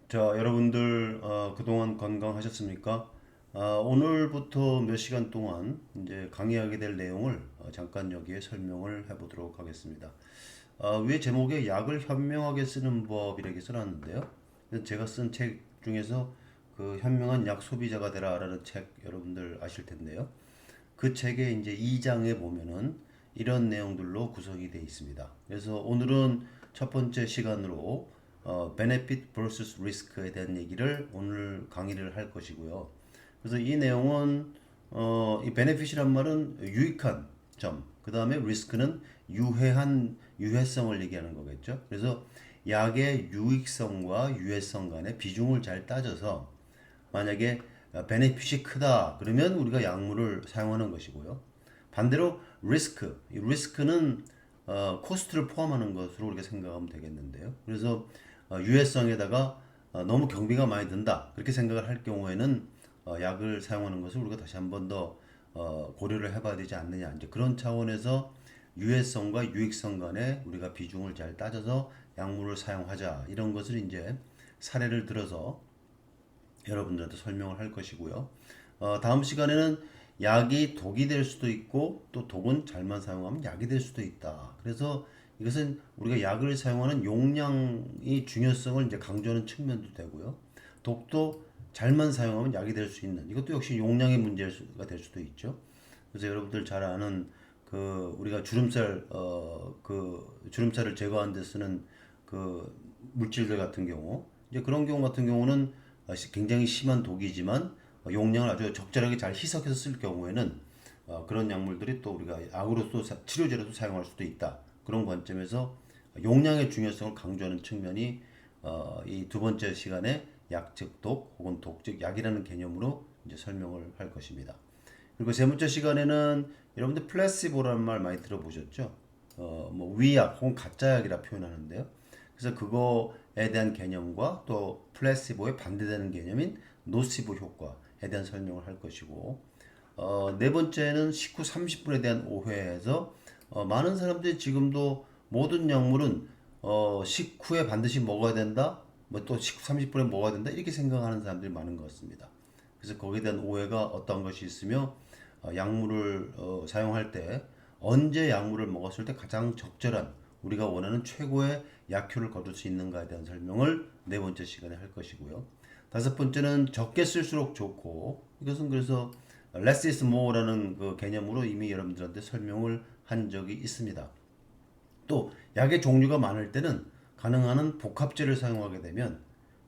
자, 여러분들 그동안 건강하셨습니까? 오늘부터 몇 시간 동안 이제 강의하게 될 내용을 잠깐 여기에 설명을 해보도록 하겠습니다. 위에 제목에 약을 현명하게 쓰는 법이라고 써놨는데요. 제가 쓴 책 중에서 그 현명한 약 소비자가 되라라는 책 여러분들 아실 텐데요. 그 책의 이제 2장에 보면은 이런 내용들로 구성이 되어 있습니다. 그래서 오늘은 첫 번째 시간으로 benefit vs risk에 대한 얘기를 오늘 강의를 할 것이고요. 그래서 이 내용은 이 benefit이란 말은 유익한 점, 그 다음에 risk는 유해한 유해성을 얘기하는 거겠죠. 그래서 약의 유익성과 유해성 간의 비중을 잘 따져서 만약에 베네핏이 크다 그러면 우리가 약물을 사용하는 것이고요. 반대로 이 리스크는 코스트를 포함하는 것으로 우리가 생각하면 되겠는데요. 그래서 유해성에다가 너무 경비가 많이 든다 그렇게 생각을 할 경우에는 약을 사용하는 것을 우리가 다시 한번 더 고려를 해봐야 되지 않느냐, 이제 그런 차원에서 유해성과 유익성 간에 우리가 비중을 잘 따져서 약물을 사용하자, 이런 것을 이제 사례를 들어서 여러분들한테 설명을 할 것이고요. 다음 시간에는 약이 독이 될 수도 있고 또 독은 잘만 사용하면 약이 될 수도 있다. 그래서 이것은 우리가 약을 사용하는 용량의 중요성을 이제 강조하는 측면도 되고요. 독도 잘만 사용하면 약이 될 수 있는, 이것도 역시 용량의 문제가 될 수도 있죠. 그래서 여러분들 잘 아는 그 우리가 주름살을 제거하는 데 쓰는 그 물질들 같은 경우, 이제 그런 경우 같은 경우는 굉장히 심한 독이지만 용량을 아주 적절하게 잘 희석해서 쓸 경우에는 그런 약물들이 또 우리가 약으로서 치료제로도 사용할 수도 있다. 그런 관점에서 용량의 중요성을 강조하는 측면이 이 두 번째 시간에 약즉 독 혹은 독즉 약이라는 개념으로 이제 설명을 할 것입니다. 그리고 세 번째 시간에는 여러분들 플라시보라는 말 많이 들어보셨죠? 뭐 위약 혹은 가짜약이라 표현하는데요. 그래서 그거에 대한 개념과 또 플라시보에 반대되는 개념인 노시보 효과에 대한 설명을 할 것이고, 네 번째는 식후 30분에 대한 오해에서 많은 사람들이 지금도 모든 약물은 식후에 반드시 먹어야 된다, 뭐 또 식후 30분에 먹어야 된다 이렇게 생각하는 사람들이 많은 것 같습니다. 그래서 거기에 대한 오해가 어떤 것이 있으며 약물을 사용할 때 언제 약물을 먹었을 때 가장 적절한 우리가 원하는 최고의 약효를 거둘 수 있는가에 대한 설명을 네 번째 시간에 할 것이고요. 다섯 번째는 적게 쓸수록 좋고, 이것은 그래서 less is more라는 그 개념으로 이미 여러분들한테 설명을 한 적이 있습니다. 또 약의 종류가 많을 때는 가능한 한 복합제를 사용하게 되면,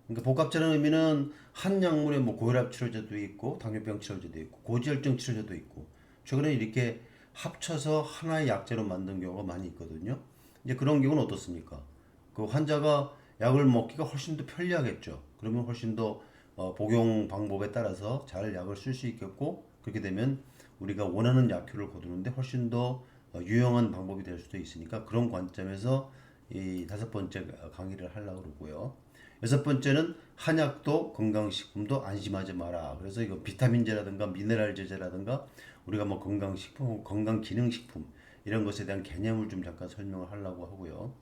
그러니까 복합제라는 의미는 한 약물에 뭐 고혈압 치료제도 있고 당뇨병 치료제도 있고 고지혈증 치료제도 있고 최근에 이렇게 합쳐서 하나의 약제로 만든 경우가 많이 있거든요. 이제 그런 경우는 어떻습니까? 그 환자가 약을 먹기가 훨씬 더 편리하겠죠. 그러면 훨씬 더 복용 방법에 따라서 잘 약을 쓸 수 있겠고, 그렇게 되면 우리가 원하는 약효를 거두는데 훨씬 더 유용한 방법이 될 수도 있으니까 그런 관점에서 이 다섯 번째 강의를 하려고 그러고요. 여섯 번째는 한약도 건강식품도 안심하지 마라. 그래서 이거 비타민제라든가 미네랄제제라든가 우리가 뭐 건강식품, 건강기능식품 이런 것에 대한 개념을 좀 잠깐 설명을 하려고 하고요.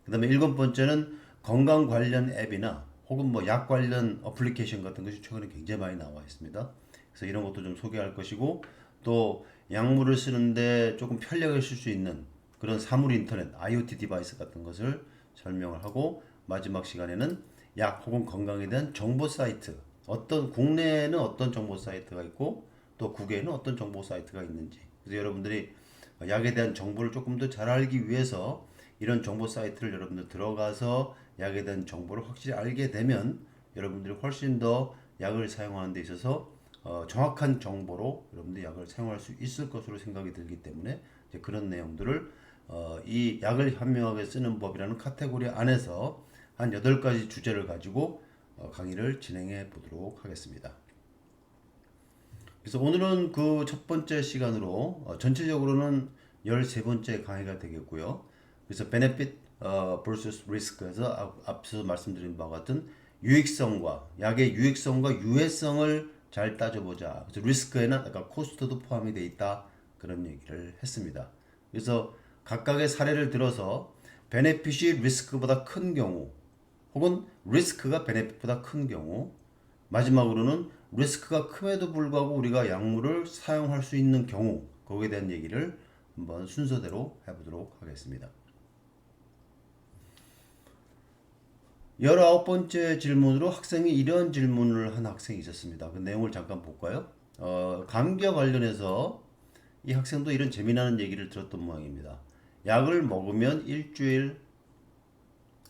그 다음에 일곱 번째는 건강 관련 앱이나 혹은 뭐 약 관련 어플리케이션 같은 것이 최근에 굉장히 많이 나와 있습니다. 그래서 이런 것도 좀 소개할 것이고, 또 약물을 쓰는데 조금 편리하게 쓸 수 있는 그런 사물 인터넷, IoT 디바이스 같은 것을 설명을 하고, 마지막 시간에는 약 혹은 건강에 대한 정보 사이트, 어떤 국내에는 어떤 정보 사이트가 있고 또 국외에는 어떤 정보 사이트가 있는지, 그래서 여러분들이 약에 대한 정보를 조금 더 잘 알기 위해서 이런 정보 사이트를 여러분들 들어가서 약에 대한 정보를 확실히 알게 되면 여러분들이 훨씬 더 약을 사용하는 데 있어서 정확한 정보로 여러분들이 약을 사용할 수 있을 것으로 생각이 들기 때문에 이제 그런 내용들을 이 약을 현명하게 쓰는 법이라는 카테고리 안에서 한 8가지 주제를 가지고 강의를 진행해 보도록 하겠습니다. 그래서 오늘은 그 첫 번째 시간으로 전체적으로는 13번째 강의가 되겠고요. 그래서 benefit vs risk에서 앞서 말씀드린 바와 같은 유익성과 약의 유익성과 유해성을 잘 따져보자. 그래서 리스크에는 아까 코스트도 포함이 돼 있다, 그런 얘기를 했습니다. 그래서 각각의 사례를 들어서 베네핏이 리스크보다 큰 경우, 혹은 리스크가 베네핏보다 큰 경우, 마지막으로는 리스크가 큼에도 불구하고 우리가 약물을 사용할 수 있는 경우, 거기에 대한 얘기를 한번 순서대로 해보도록 하겠습니다. 19번째 질문으로 학생이 이런 질문을 한 학생이 있었습니다. 그 내용을 잠깐 볼까요? 감기와 관련해서 이 학생도 이런 재미나는 얘기를 들었던 모양입니다. 약을 먹으면 일주일,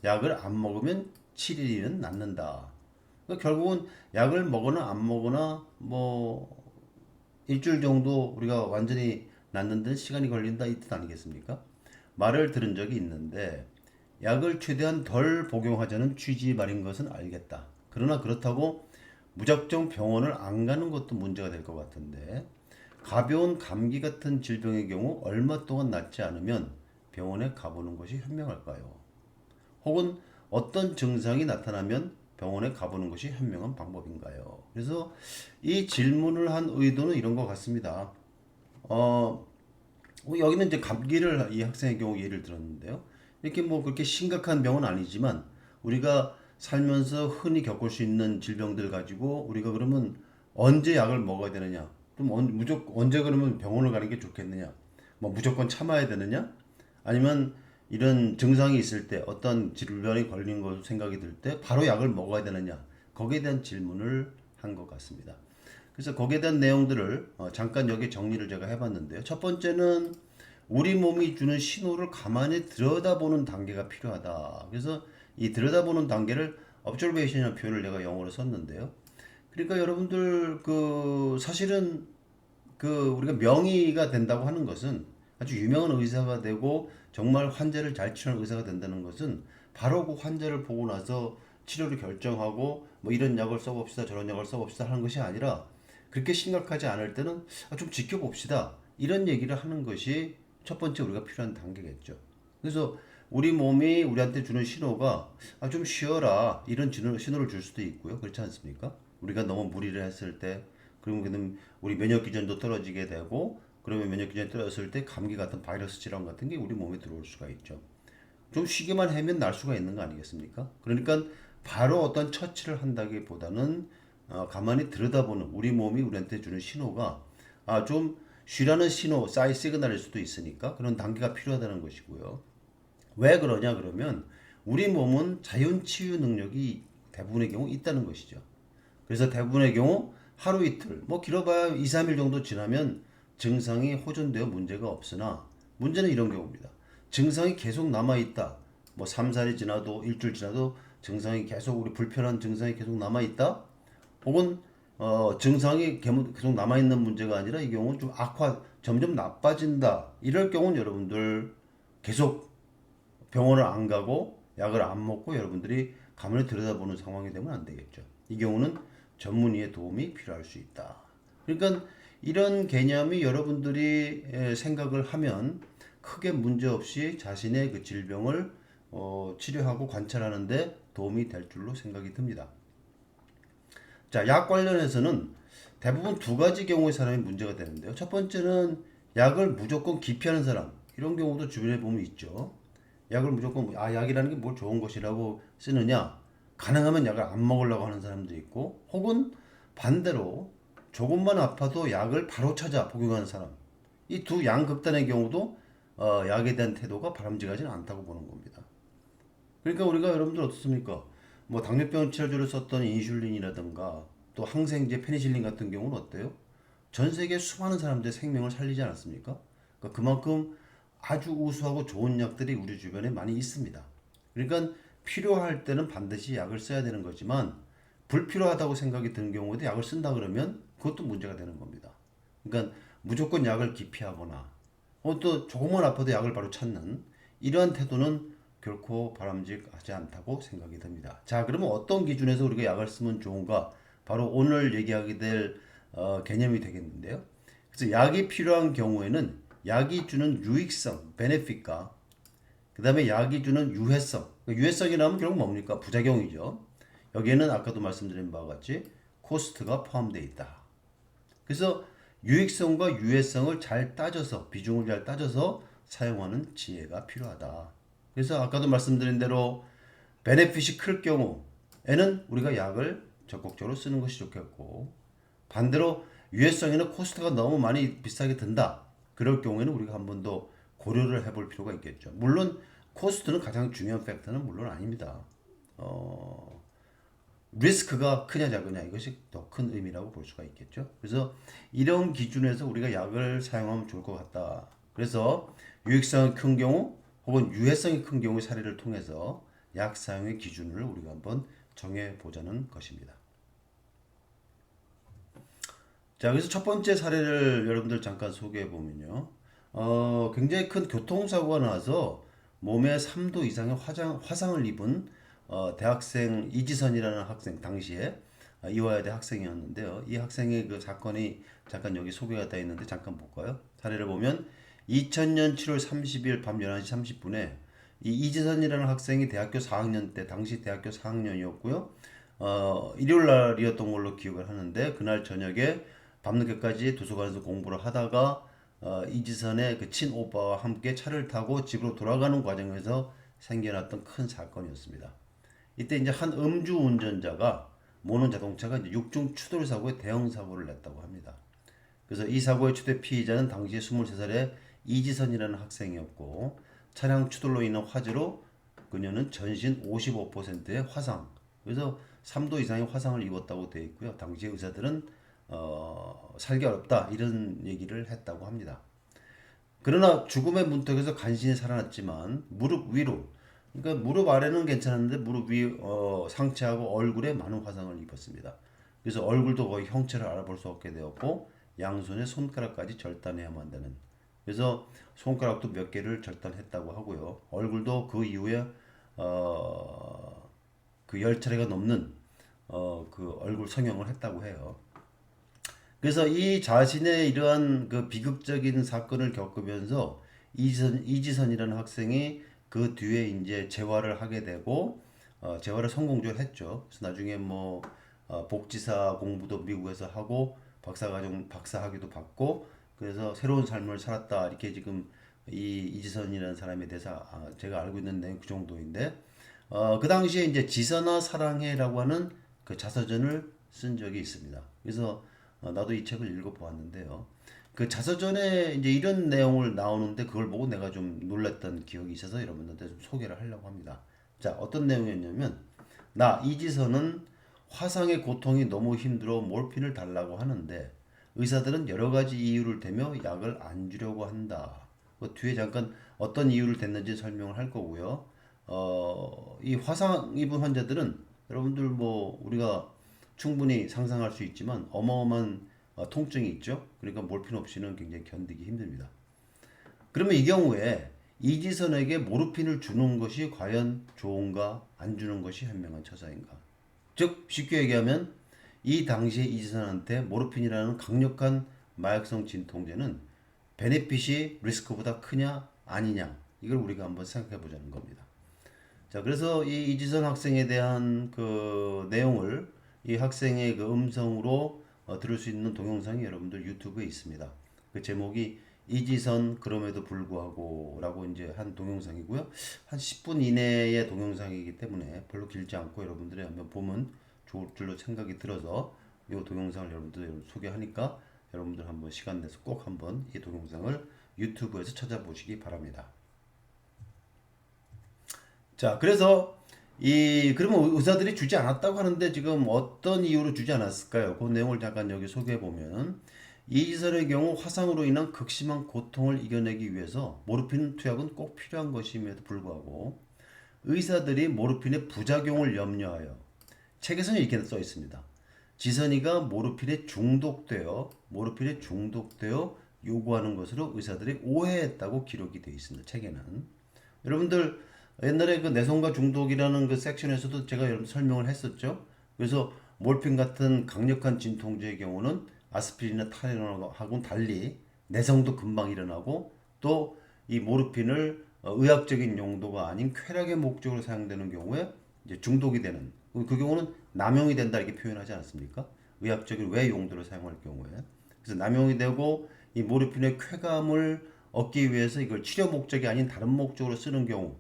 약을 안 먹으면 7일이면 낫는다. 그러니까 결국은 약을 먹거나 안 먹거나 뭐 일주일 정도 우리가 완전히 낫는 데는 시간이 걸린다 이 뜻 아니겠습니까? 말을 들은 적이 있는데 약을 최대한 덜 복용하자는 취지 말인 것은 알겠다. 그러나 그렇다고 무작정 병원을 안 가는 것도 문제가 될 것 같은데 가벼운 감기 같은 질병의 경우 얼마 동안 낫지 않으면 병원에 가보는 것이 현명할까요? 혹은 어떤 증상이 나타나면 병원에 가보는 것이 현명한 방법인가요? 그래서 이 질문을 한 의도는 이런 것 같습니다. 여기는 이제 감기를 이 학생의 경우 예를 들었는데요. 이렇게 뭐 그렇게 심각한 병은 아니지만 우리가 살면서 흔히 겪을 수 있는 질병들 가지고 우리가 그러면 언제 약을 먹어야 되느냐? 좀 무조건 언제 그러면 병원을 가는 게 좋겠느냐? 뭐 무조건 참아야 되느냐? 아니면 이런 증상이 있을 때 어떤 질병이 걸린 거 생각이 들 때 바로 약을 먹어야 되느냐? 거기에 대한 질문을 한 것 같습니다. 그래서 거기에 대한 내용들을 잠깐 여기 정리를 제가 해봤는데요. 첫 번째는 우리 몸이 주는 신호를 가만히 들여다보는 단계가 필요하다. 그래서 이 들여다보는 단계를 observation이라는 표현을 내가 영어로 썼는데요. 그러니까 여러분들 그 사실은 그 우리가 명의가 된다고 하는 것은 아주 유명한 의사가 되고 정말 환자를 잘 치료하는 의사가 된다는 것은 바로 그 환자를 보고 나서 치료를 결정하고 뭐 이런 약을 써봅시다 저런 약을 써봅시다 하는 것이 아니라 그렇게 심각하지 않을 때는 좀 지켜봅시다 이런 얘기를 하는 것이 첫 번째 우리가 필요한 단계겠죠. 그래서 우리 몸이 우리한테 주는 신호가 좀 쉬어라 이런 신호를 줄 수도 있고요. 그렇지 않습니까? 우리가 너무 무리를 했을 때 그러면 우리 면역 기전도 떨어지게 되고 그러면 면역 기전이 떨어졌을 때 감기 같은 바이러스 질환 같은 게 우리 몸에 들어올 수가 있죠. 좀 쉬기만 하면 날 수가 있는 거 아니겠습니까? 그러니까 바로 어떤 처치를 한다기보다는 가만히 들여다보는 우리 몸이 우리한테 주는 신호가 좀 쉬라는 신호, 사이 시그널일 수도 있으니까 그런 단계가 필요하다는 것이고요. 왜 그러냐 그러면 우리 몸은 자연 치유 능력이 대부분의 경우 있다는 것이죠. 그래서 대부분의 경우 하루 이틀, 뭐 길어봐야 2, 3일 정도 지나면 증상이 호전되어 문제가 없으나 문제는 이런 경우입니다. 증상이 계속 남아있다. 뭐 3, 4일이 지나도 일주일 지나도 증상이 계속 우리 불편한 증상이 계속 남아있다. 혹은 증상이 계속 남아있는 문제가 아니라 이 경우는 좀 점점 나빠진다. 이럴 경우는 여러분들 계속 병원을 안 가고 약을 안 먹고 여러분들이 가만히 들여다보는 상황이 되면 안 되겠죠. 이 경우는 전문의의 도움이 필요할 수 있다. 그러니까 이런 개념이 여러분들이 생각을 하면 크게 문제 없이 자신의 그 질병을 치료하고 관찰하는데 도움이 될 줄로 생각이 듭니다. 자, 약 관련해서는 대부분 두 가지 경우의 사람이 문제가 되는데요. 첫 번째는 약을 무조건 기피하는 사람. 이런 경우도 주변에 보면 있죠. 약을 무조건 약이라는 게 뭘 좋은 것이라고 쓰느냐? 가능하면 약을 안 먹으려고 하는 사람도 있고, 혹은 반대로 조금만 아파도 약을 바로 찾아 복용하는 사람. 이 두 양극단의 경우도 약에 대한 태도가 바람직하지는 않다고 보는 겁니다. 그러니까 우리가 여러분들 어떻습니까? 뭐 당뇨병 치료제를 썼던 인슐린이라든가 또 항생제 페니실린 같은 경우는 어때요? 전 세계 수많은 사람들의 생명을 살리지 않았습니까? 그러니까 그만큼 아주 우수하고 좋은 약들이 우리 주변에 많이 있습니다. 그러니까 필요할 때는 반드시 약을 써야 되는 거지만 불필요하다고 생각이 드는 경우에도 약을 쓴다 그러면 그것도 문제가 되는 겁니다. 그러니까 무조건 약을 기피하거나 또 조금만 아파도 약을 바로 찾는 이러한 태도는 결코 바람직하지 않다고 생각이 듭니다. 자, 그러면 어떤 기준에서 우리가 약을 쓰면 좋은가? 바로 오늘 얘기하게 될 개념이 되겠는데요. 그래서 약이 필요한 경우에는 약이 주는 유익성, 베네핏과 그 다음에 약이 주는 유해성. 유해성이라면 결국 뭡니까? 부작용이죠. 여기에는 아까도 말씀드린 바와 같이 코스트가 포함되어 있다. 그래서 유익성과 유해성을 잘 따져서 비중을 잘 따져서 사용하는 지혜가 필요하다. 그래서 아까도 말씀드린 대로 베네핏이 클 경우에는 우리가 약을 적극적으로 쓰는 것이 좋겠고, 반대로 유해성에는 코스트가 너무 많이 비싸게 든다. 그럴 경우에는 우리가 한 번 더 고려를 해볼 필요가 있겠죠. 물론 코스트는 가장 중요한 팩터는 물론 아닙니다. 어, 리스크가 크냐 작으냐 이것이 더 큰 의미라고 볼 수가 있겠죠. 그래서 이런 기준에서 우리가 약을 사용하면 좋을 것 같다. 그래서 유익성이 큰 경우 혹은 유해성이 큰 경우의 사례를 통해서 약 사용의 기준을 우리가 한번 정해 보자는 것입니다. 자, 그래서 첫 번째 사례를 여러분들 잠깐 소개해 보면요. 굉장히 큰 교통사고가 나서 몸에 3도 이상의 화상을 입은 대학생 이지선이라는 학생, 당시에 이화여대 학생이었는데요. 이 학생의 그 사건이 잠깐 여기 소개가 되어 있는데 잠깐 볼까요? 사례를 보면 2000년 7월 30일 밤 11시 30분에 이 이지선이라는 학생이 대학교 4학년 때, 당시 대학교 4학년이었고요. 일요일 날이었던 걸로 기억을 하는데, 그날 저녁에 밤늦게까지 도서관에서 공부를 하다가 이지선의 그 친오빠와 함께 차를 타고 집으로 돌아가는 과정에서 생겨났던 큰 사건이었습니다. 이때 이제 한 음주 운전자가 모는 자동차가 이제 육중 추돌 사고에 대형 사고를 냈다고 합니다. 그래서 이 사고의 최대 피의자는 당시 23살의 이지선이라는 학생이었고, 차량 추돌로 인한 화재로 그녀는 전신 55%의 화상, 그래서 3도 이상의 화상을 입었다고 되어 있고요. 당시 의사들은 살기 어렵다 이런 얘기를 했다고 합니다. 그러나 죽음의 문턱에서 간신히 살아났지만 무릎 위로, 그러니까 무릎 아래는 괜찮았는데 무릎 위 상체하고 얼굴에 많은 화상을 입었습니다. 그래서 얼굴도 거의 형체를 알아볼 수 없게 되었고, 양손의 손가락까지 절단해야만 되는, 그래서 손가락도 몇 개를 절단했다고 하고요. 얼굴도 그 이후에 그 10차례가 넘는 그 얼굴 성형을 했다고 해요. 그래서 이 자신의 이러한 그 비극적인 사건을 겪으면서 이지선이라는 학생이 그 뒤에 이제 재활을 하게 되고, 재활을 성공적으로 했죠. 그래서 나중에 뭐 복지사 공부도 미국에서 하고 박사과정 박사학위도 받고, 그래서 새로운 삶을 살았다 이렇게 지금 이 이지선이라는 사람에 대해서 제가 알고 있는 내용 그 정도인데, 그 당시에 이제 지선아 사랑해라고 하는 그 자서전을 쓴 적이 있습니다. 그래서 나도 이 책을 읽어보았는데요. 그 자서전에 이제 이런 내용을 나오는데 그걸 보고 내가 좀 놀랐던 기억이 있어서 여러분들한테 좀 소개를 하려고 합니다. 자, 어떤 내용이었냐면, 나 이지선은 화상의 고통이 너무 힘들어 몰핀을 달라고 하는데 의사들은 여러 가지 이유를 대며 약을 안 주려고 한다. 그 뒤에 잠깐 어떤 이유를 댔는지 설명을 할 거고요. 이 화상 입은 환자들은 여러분들 뭐 우리가 충분히 상상할 수 있지만 어마어마한 통증이 있죠. 그러니까 몰핀 없이는 굉장히 견디기 힘듭니다. 그러면 이 경우에 이지선에게 모르핀을 주는 것이 과연 좋은가, 안 주는 것이 현명한 처사인가? 즉 쉽게 얘기하면 이 당시에 이지선한테 모르핀이라는 강력한 마약성 진통제는 베네핏이 리스크보다 크냐 아니냐, 이걸 우리가 한번 생각해 보자는 겁니다. 자, 그래서 이 이지선 학생에 대한 그 내용을 이 학생의 그 음성으로 들을 수 있는 동영상이 여러분들 유튜브에 있습니다. 그 제목이 이지선 그럼에도 불구하고 라고 이제 한 동영상이고요. 한 10분 이내의 동영상이기 때문에 별로 길지 않고 여러분들이 한번 보면 좋을 줄로 생각이 들어서 이 동영상을 여러분들 소개하니까 여러분들 한번 시간 내서 꼭 한번 이 동영상을 유튜브에서 찾아보시기 바랍니다. 자, 그래서 그러면 의사들이 주지 않았다고 하는데 지금 어떤 이유로 주지 않았을까요? 그 내용을 잠깐 여기 소개해 보면, 이지선의 경우 화상으로 인한 극심한 고통을 이겨내기 위해서 모르핀 투약은 꼭 필요한 것임에도 불구하고 의사들이 모르핀의 부작용을 염려하여, 책에서는 이렇게 써 있습니다. 지선이가 모르핀에 중독되어 요구하는 것으로 의사들이 오해했다고 기록이 되어 있습니다. 책에는. 여러분들 옛날에 그 내성과 중독이라는 그 섹션에서도 제가 여러분 설명을 했었죠. 그래서 몰핀 같은 강력한 진통제의 경우는 아스피린이나 타이레놀하고는 달리 내성도 금방 일어나고, 또 이 모르핀을 의학적인 용도가 아닌 쾌락의 목적으로 사용되는 경우에 이제 중독이 되는, 그 경우는 남용이 된다 이렇게 표현하지 않습니까? 의학적인 외 용도로 사용할 경우에. 그래서 남용이 되고 이 모르핀의 쾌감을 얻기 위해서 이걸 치료 목적이 아닌 다른 목적으로 쓰는 경우,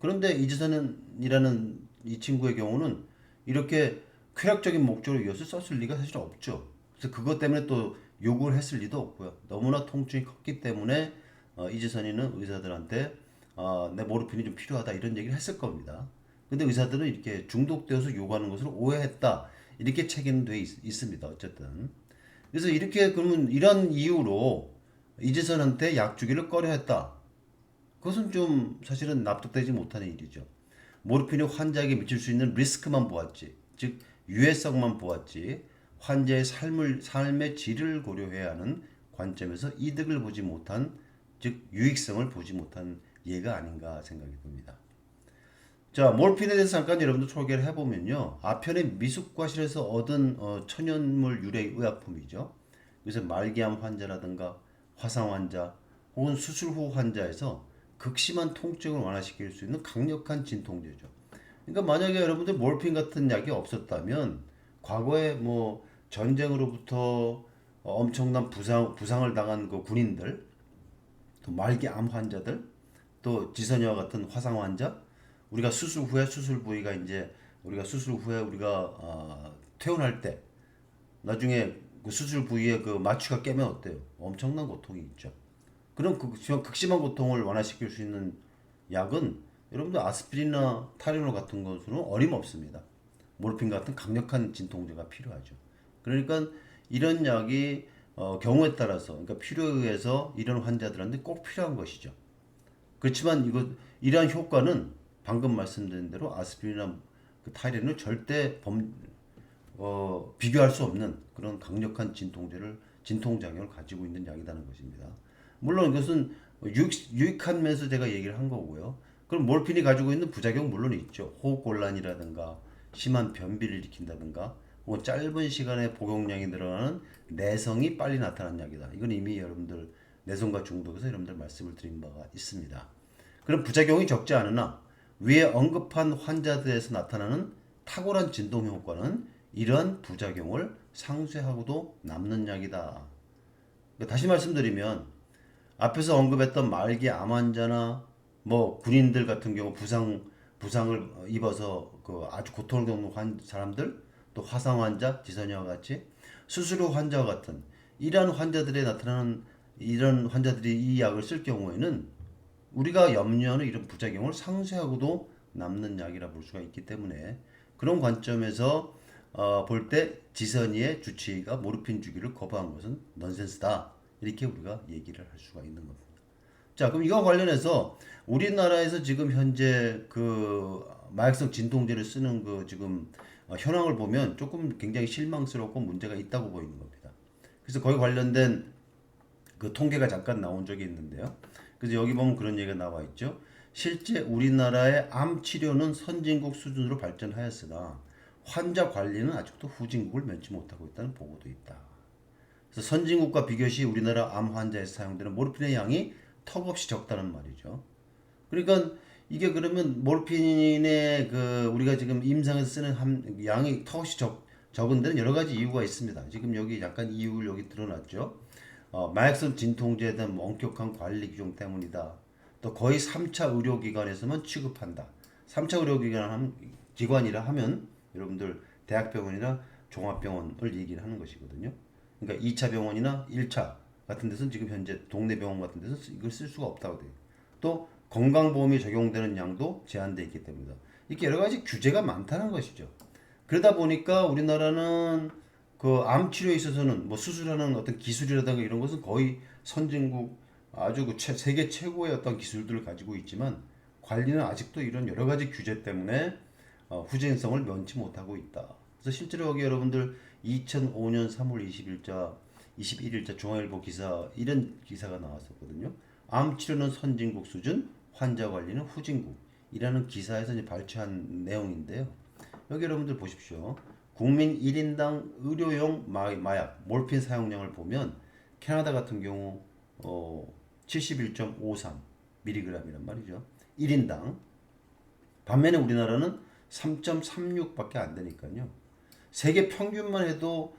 그런데 이지선이라는 이 친구의 경우는 이렇게 쾌락적인 목적을 위해서 썼을 리가 사실 없죠. 그래서 그것 때문에 또 요구를 했을 리도 없고요. 너무나 통증이 컸기 때문에 이지선이는 의사들한테 내 모르핀이 좀 필요하다 이런 얘기를 했을 겁니다. 근데 의사들은 이렇게 중독되어서 요구하는 것으로 오해했다 이렇게 책임돼 있습니다. 어쨌든 그래서 이렇게 그러면 이런 이유로 이지선한테 약 주기를 꺼려했다. 그것은 좀 사실은 납득되지 못하는 일이죠. 모르핀이 환자에게 미칠 수 있는 리스크만 보았지, 즉 유해성만 보았지 환자의 삶의 질을 고려해야 하는 관점에서 이득을 보지 못한, 즉 유익성을 보지 못한 예가 아닌가 생각이 듭니다. 자, 몰핀에 대해서 잠깐 여러분들 소개를 해보면요. 아편의 미숙과실에서 얻은 천연물 유래 의약품이죠. 그래서 말기암 환자라든가 화상 환자 혹은 수술 후 환자에서 극심한 통증을 완화시킬 수 있는 강력한 진통제죠. 그러니까 만약에 여러분들 몰핀 같은 약이 없었다면 과거에 뭐 전쟁으로부터 엄청난 부상을 당한 그 군인들, 또 말기암 환자들, 또 지선이와 같은 화상 환자, 우리가 수술 후에 수술 부위가 이제 우리가 수술 후에 우리가 퇴원할 때 나중에 그 수술 부위에 그 마취가 깨면 어때요? 엄청난 고통이 있죠. 그런 극심한 고통을 완화시킬 수 있는 약은 여러분들 아스피린이나 타리놀 같은 것으로는 어림없습니다. 모르핀 같은 강력한 진통제가 필요하죠. 그러니까 이런 약이 경우에 따라서 그러니까 필요에 의해서 이런 환자들한테 꼭 필요한 것이죠. 그렇지만 이러한 효과는 방금 말씀드린 대로 아스피린이나 그 타이레놀 절대 비교할 수 없는 그런 강력한 진통작용을 가지고 있는 약이라는 것입니다. 물론 이것은 유익한 면에서 제가 얘기를 한 거고요. 그럼 몰핀이 가지고 있는 부작용 물론 있죠. 호흡곤란이라든가 심한 변비를 일으킨다든가 혹은 짧은 시간에 복용량이 늘어나는 내성이 빨리 나타나는 약이다. 이건 이미 여러분들 내성과 중독에서 여러분들 말씀을 드린 바가 있습니다. 그럼 부작용이 적지 않으나 위에 언급한 환자들에서 나타나는 탁월한 진동 효과는 이러한 부작용을 상쇄하고도 남는 약이다. 그러니까 다시 말씀드리면 앞에서 언급했던 말기 암 환자나 뭐 군인들 같은 경우 부상을 입어서 그 아주 고통을 겪는 사람들, 또 화상 환자, 지선이와 같이 수술 후 환자와 같은 이러한 환자들에 나타나는 이런 환자들이 이 약을 쓸 경우에는 우리가 염려하는 이런 부작용을 상쇄하고도 남는 약이라 볼 수가 있기 때문에 그런 관점에서 볼 때 지선이의 주치의가 모르핀 주기를 거부한 것은 넌센스다. 이렇게 우리가 얘기를 할 수가 있는 겁니다. 자, 그럼 이와 관련해서 우리나라에서 지금 현재 그 마약성 진통제를 쓰는 그 지금 현황을 보면 조금 굉장히 실망스럽고 문제가 있다고 보이는 겁니다. 그래서 거기 관련된 그 통계가 잠깐 나온 적이 있는데요. 그래서 여기 보면 그런 얘기가 나와 있죠. 실제 우리나라의 암 치료는 선진국 수준으로 발전하였으나 환자 관리는 아직도 후진국을 면치 못하고 있다는 보고도 있다. 그래서 선진국과 비교시 우리나라 암 환자에서 사용되는 모르핀의 양이 턱없이 적다는 말이죠. 그러니까 이게 그러면 모르핀의 그 우리가 지금 임상에서 쓰는 양이 턱없이 적은 데는 여러 가지 이유가 있습니다. 지금 여기 약간 이유를 여기 드러났죠. 마약성 진통제에 대한 엄격한 관리 규정 때문이다. 또 거의 3차 의료기관에서만 취급한다. 3차 기관이라 하면 여러분들 대학병원이나 종합병원을 얘기를 하는 것이거든요. 그러니까 2차 병원이나 1차 같은 데서는 지금 현재 동네 병원 같은 데서 이걸 쓸 수가 없다고 돼요. 또 건강보험이 적용되는 양도 제한되어 있기 때문이다. 이렇게 여러 가지 규제가 많다는 것이죠. 그러다 보니까 우리나라는 그 암 치료에 있어서는 뭐 수술하는 어떤 기술이라든가 이런 것은 거의 선진국 아주 세계 최고의 어떤 기술들을 가지고 있지만 관리는 아직도 이런 여러 가지 규제 때문에 후진성을 면치 못하고 있다. 그래서 실제로 여기 여러분들 2005년 3월 21일자 중앙일보 기사 이런 기사가 나왔었거든요. 암 치료는 선진국 수준, 환자 관리는 후진국이라는 기사에서 이제 발췌한 내용인데요. 여기 여러분들 보십시오. 국민 1인당 의료용 마약, 몰핀 사용량을 보면 캐나다 같은 경우 71.53mg이란 말이죠. 1인당. 반면에 우리나라는 3.36밖에 안 되니까요. 세계 평균만 해도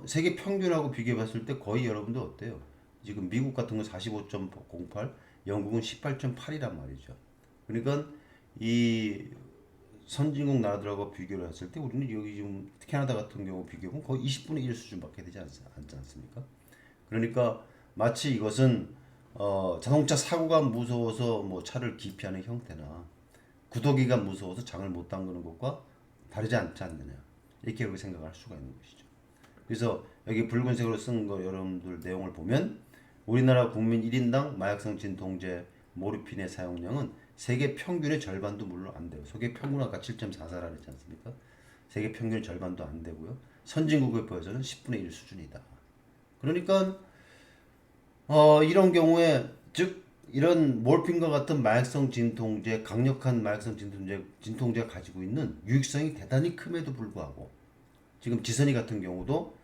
세계 평균하고 비교해 봤을 때 거의 여러분들 어때요? 지금 미국 같은 건 45.08, 영국은 18.8이란 말이죠. 그러니까 이 선진국 나라들하고 비교를 했을 때 우리는 여기 지금 캐나다 같은 경우 비교하면 거의 20분의 1 수준밖에 되지 않지 않습니까? 그러니까 마치 이것은 자동차 사고가 무서워서 뭐 차를 기피하는 형태나 구더기가 무서워서 장을 못 담그는 것과 다르지 않지 않느냐 이렇게 우리 생각할 수가 있는 것이죠. 그래서 여기 붉은색으로 쓴 거 여러분들 내용을 보면 우리나라 국민 1인당 마약성 진통제 모르핀의 사용량은 세계 평균의 절반도 물론 안 돼요. 세계 평균 아까 7.44라 그랬지 않습니까? 세계 평균의 절반도 안 되고요. 선진국에 비해서는 10분의 1 수준이다. 그러니까 이런 경우에 즉 이런 몰핀과 같은 마약성 진통제, 강력한 마약성 진통제가 가지고 있는 유익성이 대단히 큼에도 불구하고 지금 지선이 같은 경우도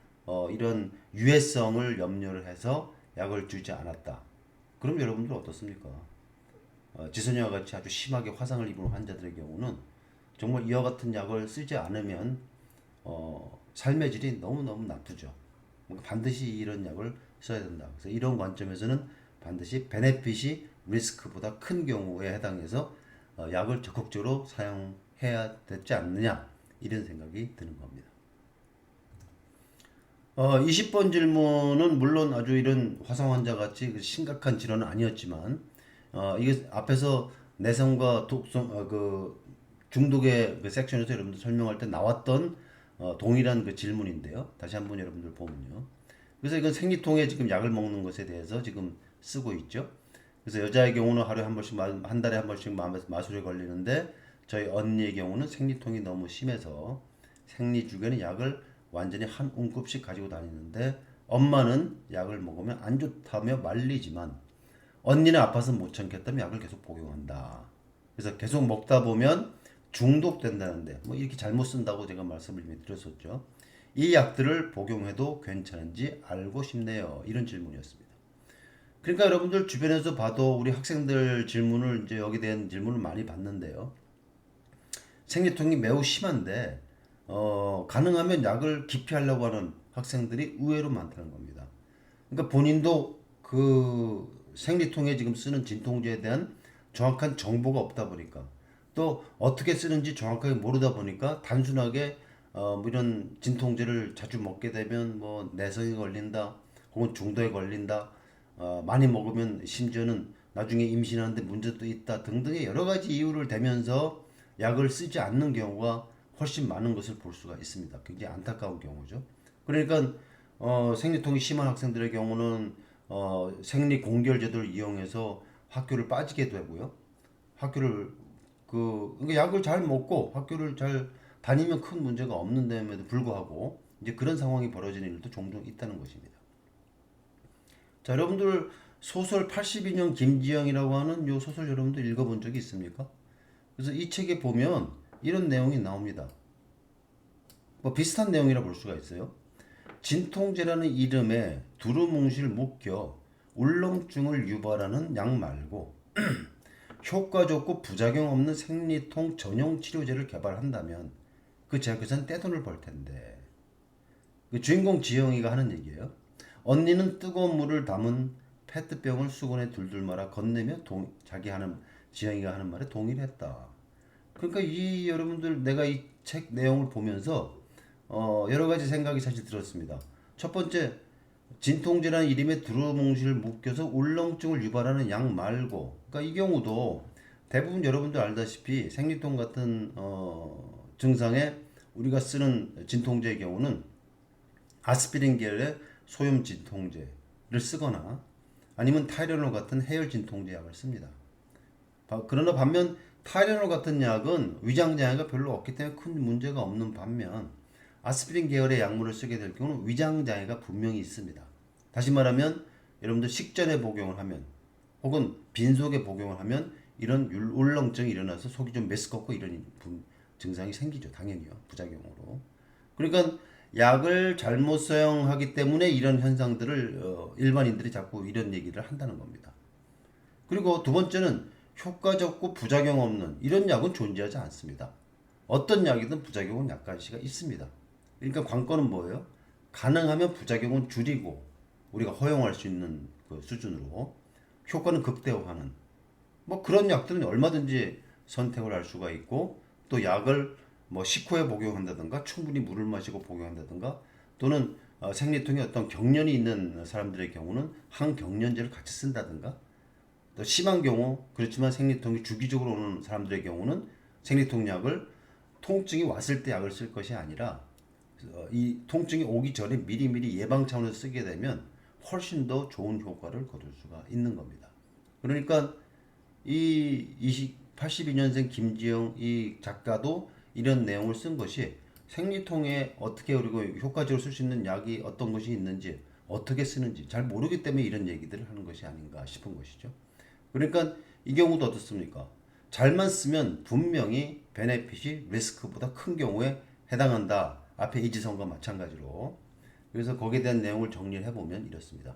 이런 유해성을 염려를 해서 약을 주지 않았다. 그럼 여러분들 어떻습니까? 지선이와 같이 아주 심하게 화상을 입은 환자들의 경우는 정말 이와 같은 약을 쓰지 않으면 삶의 질이 너무너무 나쁘죠. 반드시 이런 약을 써야 된다. 그래서 이런 관점에서는 반드시 베네핏이 리스크보다 큰 경우에 해당해서 약을 적극적으로 사용해야 되지 않느냐 이런 생각이 드는 겁니다. 20번 질문은 물론 아주 이런 화상 환자 같이 심각한 질환은 아니었지만 이게 앞에서 내성과 독성 그 중독의 그 섹션에서 여러분들 설명할 때 나왔던 동일한 그 질문인데요. 다시 한번 여러분들 보면요. 그래서 이건 생리통에 지금 약을 먹는 것에 대해서 지금 쓰고 있죠. 그래서 여자의 경우는 하루에 한 번씩 한 달에 한 번씩 마술에 걸리는데 저희 언니의 경우는 생리통이 너무 심해서 생리주기에는 약을 완전히 한 움급씩 가지고 다니는데 엄마는 약을 먹으면 안 좋다며 말리지만 언니는 아파서 못 참겠다며 약을 계속 복용한다. 그래서 계속 먹다 보면 중독된다는데 뭐 이렇게 잘못 쓴다고 제가 말씀을 이미 드렸었죠. 이 약들을 복용해도 괜찮은지 알고 싶네요. 이런 질문이었습니다. 그러니까 여러분들 주변에서 봐도 우리 학생들 질문을 이제 여기에 대한 질문을 많이 받는데요. 생리통이 매우 심한데 가능하면 약을 기피하려고 하는 학생들이 의외로 많다는 겁니다. 그러니까 본인도 그 생리통에 지금 쓰는 진통제에 대한 정확한 정보가 없다 보니까 또 어떻게 쓰는지 정확하게 모르다 보니까 단순하게 뭐 이런 진통제를 자주 먹게 되면 뭐 내성이 걸린다 혹은 중독에 걸린다 많이 먹으면 심지어는 나중에 임신하는데 문제도 있다 등등의 여러 가지 이유를 대면서 약을 쓰지 않는 경우가 훨씬 많은 것을 볼 수가 있습니다. 굉장히 안타까운 경우죠. 그러니까 생리통이 심한 학생들의 경우는 생리 공결 제도를 이용해서 학교를 빠지게 되고요. 학교를 그러니까 약을 잘 먹고 학교를 잘 다니면 큰 문제가 없는 데에도 불구하고 이제 그런 상황이 벌어지는 일도 종종 있다는 것입니다. 자, 여러분들 소설 82년 김지영이라고 하는 요 소설 여러분들 읽어본 적이 있습니까? 그래서 이 책에 보면 이런 내용이 나옵니다. 뭐 비슷한 내용이라 볼 수가 있어요. 진통제라는 이름에 두루뭉실 묶여 울렁증을 유발하는 약 말고 효과 좋고 부작용 없는 생리통 전용 치료제를 개발한다면 그 제약회사는 떼돈을 벌 텐데 그 주인공 지영이가 하는 얘기예요. 언니는 뜨거운 물을 담은 페트병을 수건에 둘둘 말아 건네며 자기 하는 지영이가 하는 말에 동의를 했다. 그러니까 이 여러분들 내가 이 책 내용을 보면서 여러 가지 생각이 사실 들었습니다. 첫 번째 진통제라는 이름에 두루뭉실 묶여서 울렁증을 유발하는 약 말고 그러니까 이 경우도 대부분 여러분들 알다시피 생리통 같은 증상에 우리가 쓰는 진통제의 경우는 아스피린 계열의 소염 진통제를 쓰거나 아니면 타이레놀 같은 해열 진통제 약을 씁니다. 그러나 반면 타이레놀 같은 약은 위장 장애가 별로 없기 때문에 큰 문제가 없는 반면 아스피린 계열의 약물을 쓰게 될 경우는 위장 장애가 분명히 있습니다. 다시 말하면 여러분들 식전에 복용을 하면 혹은 빈속에 복용을 하면 이런 울렁증이 일어나서 속이 좀 메스껍고 이런 증상이 생기죠. 당연히요. 부작용으로. 그러니까 약을 잘못 사용하기 때문에 이런 현상들을 일반인들이 자꾸 이런 얘기를 한다는 겁니다. 그리고 두 번째는 효과적고 부작용 없는 이런 약은 존재하지 않습니다. 어떤 약이든 부작용은 약간씩 있습니다. 그러니까 관건은 뭐예요? 가능하면 부작용은 줄이고 우리가 허용할 수 있는 그 수준으로 효과는 극대화하는 뭐 그런 약들은 얼마든지 선택을 할 수가 있고 또 약을 뭐 식후에 복용한다든가 충분히 물을 마시고 복용한다든가 또는 생리통에 어떤 경련이 있는 사람들의 경우는 항경련제를 같이 쓴다든가 또 심한 경우 그렇지만 생리통이 주기적으로 오는 사람들의 경우는 생리통 약을 통증이 왔을 때 약을 쓸 것이 아니라 이 통증이 오기 전에 미리미리 예방 차원에서 쓰게 되면 훨씬 더 좋은 효과를 거둘 수가 있는 겁니다. 그러니까 이 82년생 김지영 이 작가도 이런 내용을 쓴 것이 생리통에 어떻게 그리고 효과적으로 쓸 수 있는 약이 어떤 것이 있는지 어떻게 쓰는지 잘 모르기 때문에 이런 얘기들을 하는 것이 아닌가 싶은 것이죠. 그러니까 이 경우도 어떻습니까? 잘만 쓰면 분명히 베네핏이 리스크보다 큰 경우에 해당한다. 앞에 이지성과 마찬가지로. 그래서 거기에 대한 내용을 정리를 해보면 이렇습니다.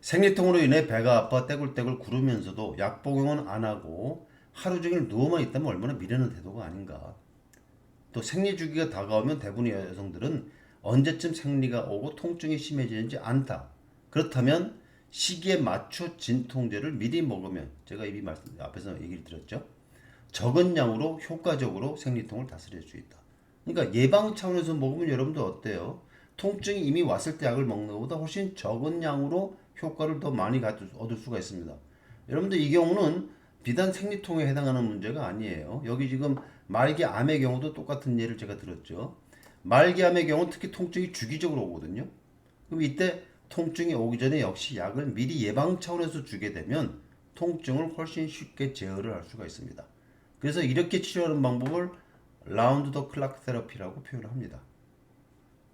생리통으로 인해 배가 아파 떼굴떼굴 구르면서도 약 복용은 안 하고 하루 종일 누워만 있다면 얼마나 미련한 태도가 아닌가. 또 생리 주기가 다가오면 대부분의 여성들은 언제쯤 생리가 오고 통증이 심해지는지 안다. 그렇다면 시기에 맞춰 진통제를 미리 먹으면 제가 이미 앞에서 얘기를 드렸죠. 적은 양으로 효과적으로 생리통을 다스릴 수 있다. 그러니까 예방 차원에서 먹으면 여러분들 어때요? 통증이 이미 왔을 때 약을 먹는 것보다 훨씬 적은 양으로 효과를 더 많이 얻을 수가 있습니다. 여러분들 이 경우는 비단 생리통에 해당하는 문제가 아니에요. 여기 지금 말기암의 경우도 똑같은 예를 제가 들었죠. 말기암의 경우는 특히 통증이 주기적으로 오거든요. 그럼 이때 통증이 오기 전에 역시 약을 미리 예방 차원에서 주게 되면 통증을 훨씬 쉽게 제어를 할 수가 있습니다. 그래서 이렇게 치료하는 방법을 라운드 더 클락 테라피라고 표현을 합니다.